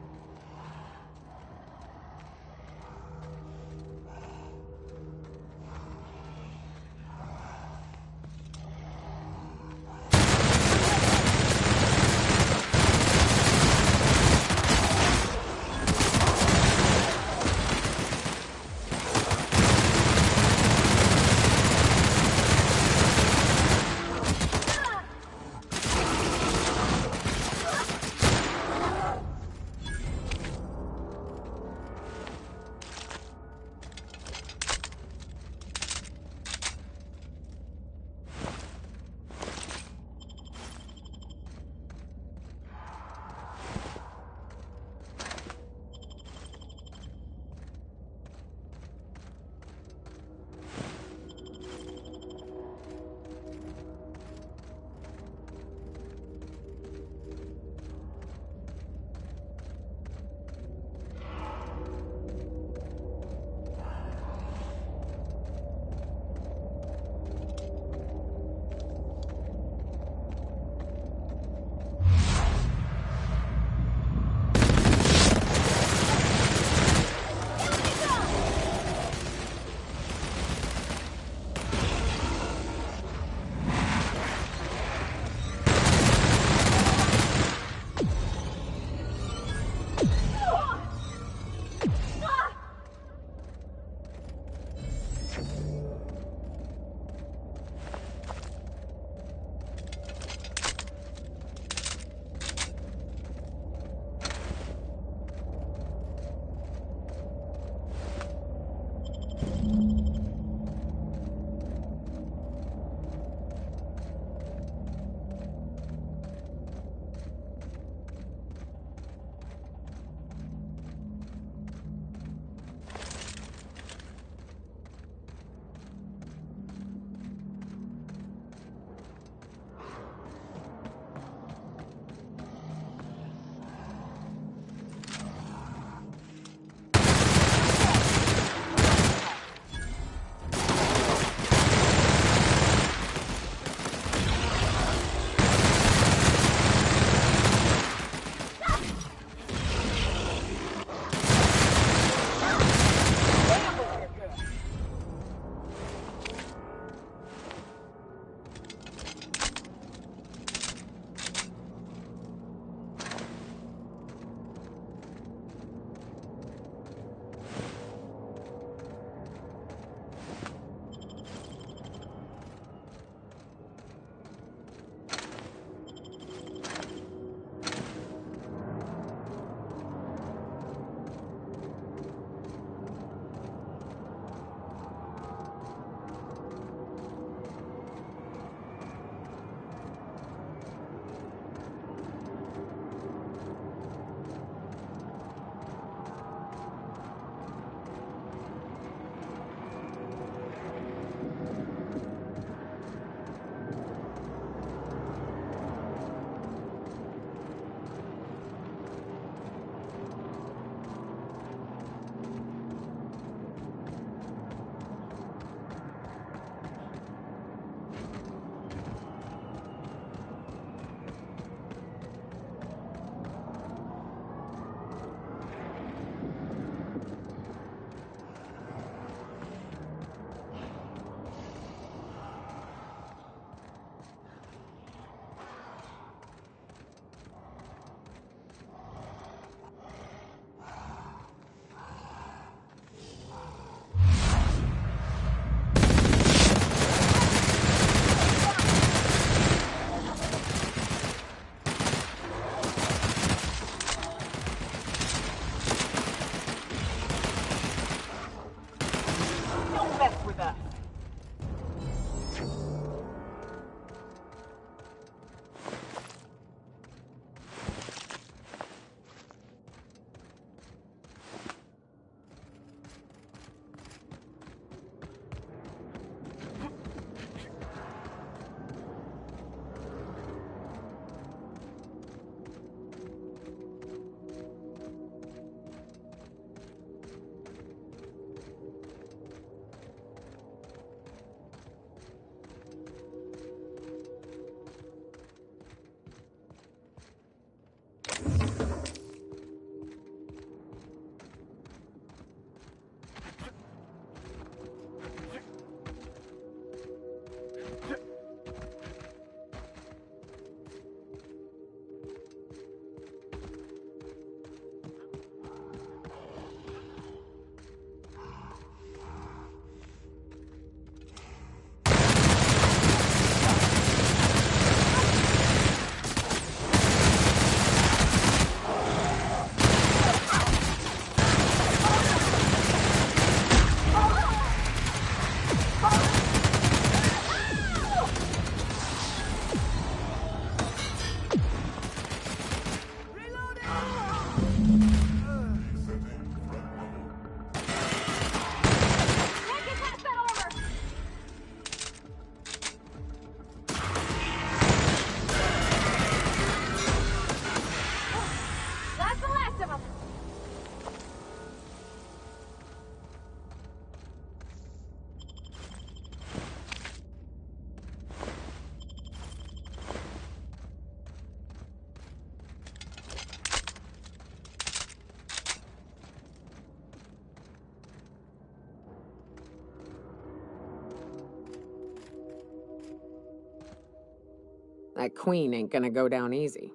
That queen ain't gonna go down easy.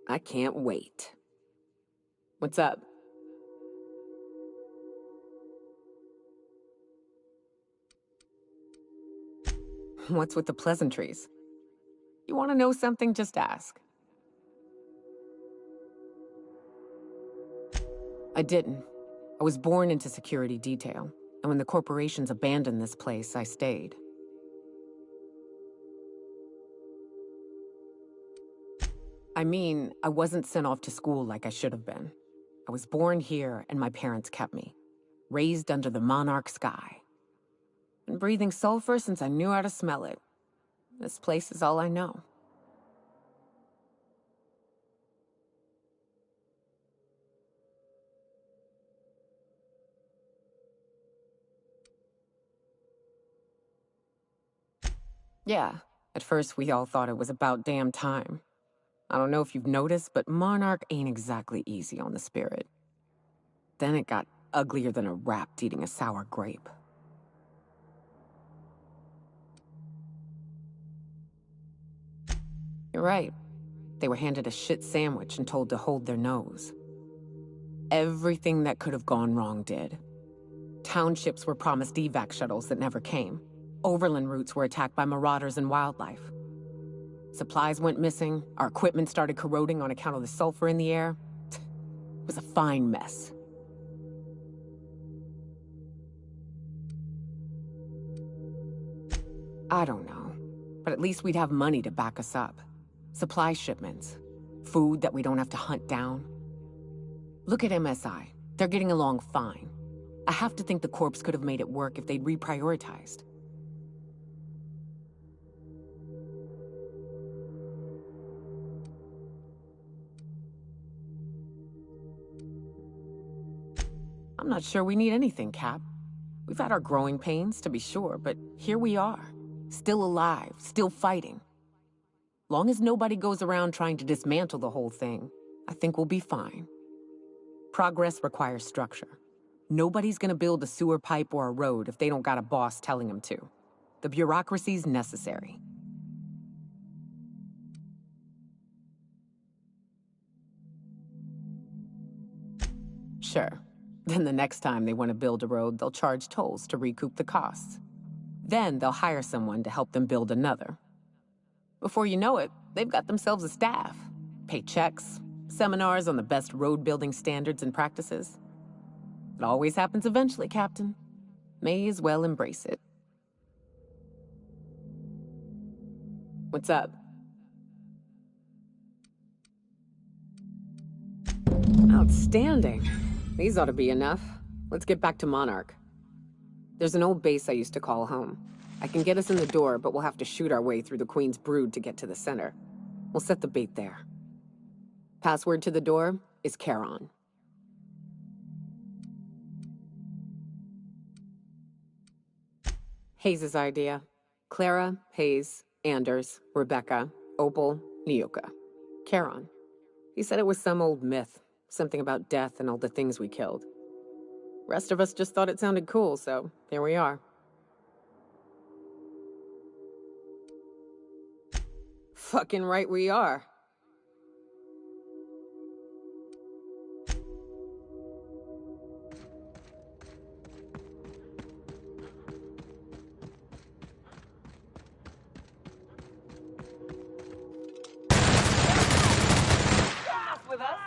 I can't wait. What's up? What's with the pleasantries? You want to know something? Just ask. I didn't. I was born into security detail, and when the corporations abandoned this place, I stayed. I mean, I wasn't sent off to school like I should have been. I was born here, and my parents kept me. Raised under the monarch sky. Been breathing sulfur since I knew how to smell it. This place is all I know. Yeah, at first we all thought it was about damn time. I don't know if you've noticed, but Monarch ain't exactly easy on the spirit. Then it got uglier than a rat eating a sour grape. You're right. They were handed a shit sandwich and told to hold their nose. Everything that could have gone wrong did. Townships were promised evac shuttles that never came. Overland routes were attacked by marauders and wildlife. Supplies went missing, our equipment started corroding on account of the sulfur in the air. It was a fine mess. I don't know, but at least we'd have money to back us up. Supply shipments, food that we don't have to hunt down. Look at MSI. They're getting along fine. I have to think the Corps could have made it work if they'd reprioritized. I'm not sure we need anything, Cap. We've had our growing pains, to be sure, but here we are. Still alive, still fighting. Long as nobody goes around trying to dismantle the whole thing, I think we'll be fine. Progress requires structure. Nobody's gonna build a sewer pipe or a road if they don't got a boss telling them to. The bureaucracy's necessary. Sure. Then the next time they want to build a road, they'll charge tolls to recoup the costs. Then they'll hire someone to help them build another. Before you know it, they've got themselves a staff. Pay checks, seminars on the best road building standards and practices. It always happens eventually, Captain. May as well embrace it. What's up? Outstanding. These ought to be enough. Let's get back to Monarch. There's an old base I used to call home. I can get us in the door, but we'll have to shoot our way through the Queen's brood to get to the center. We'll set the bait there. Password to the door is Charon. Hayes' idea. Clara, Hayes, Anders, Rebecca, Opal, Niuka. Charon. He said it was some old myth. Something about death and all the things we killed. Rest of us just thought it sounded cool, so here we are. Fucking right we are. With us?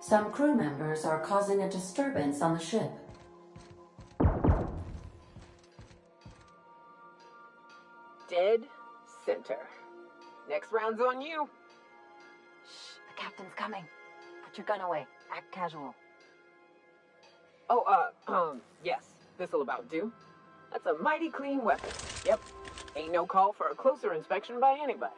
Some crew members are causing a disturbance on the ship. Dead center. Next round's on you. Shh, the captain's coming. Put your gun away. Act casual. Oh, yes. This'll about do. That's a mighty clean weapon. Yep. Ain't no call for a closer inspection by anybody.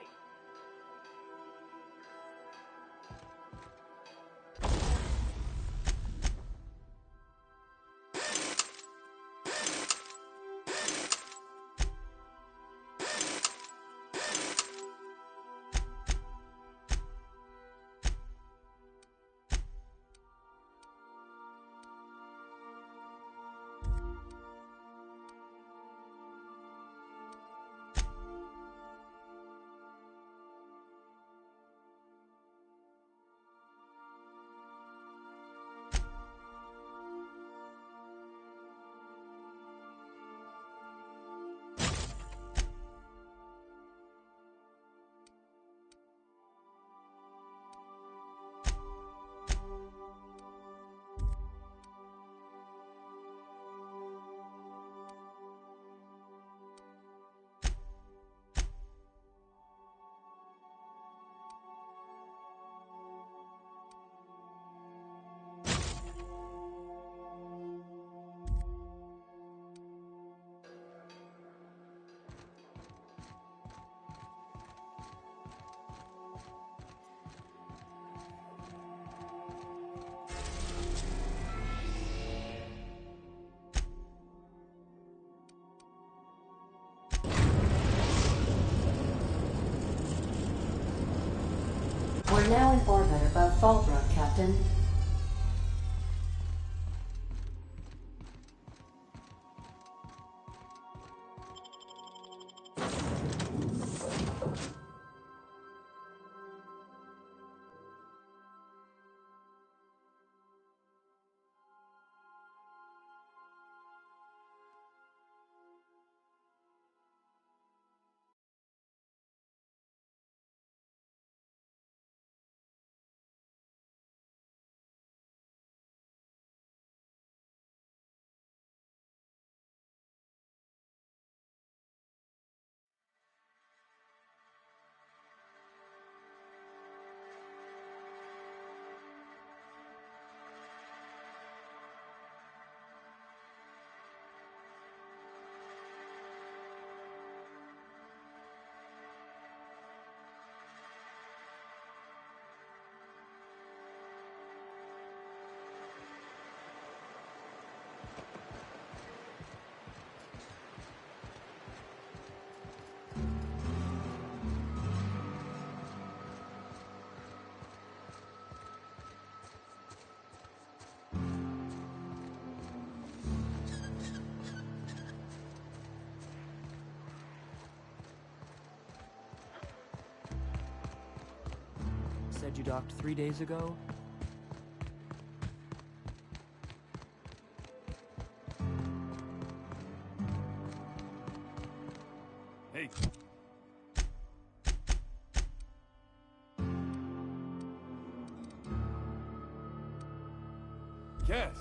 We're now in orbit above Fallbrook, Captain. Said you docked 3 days ago? Hey. Yes.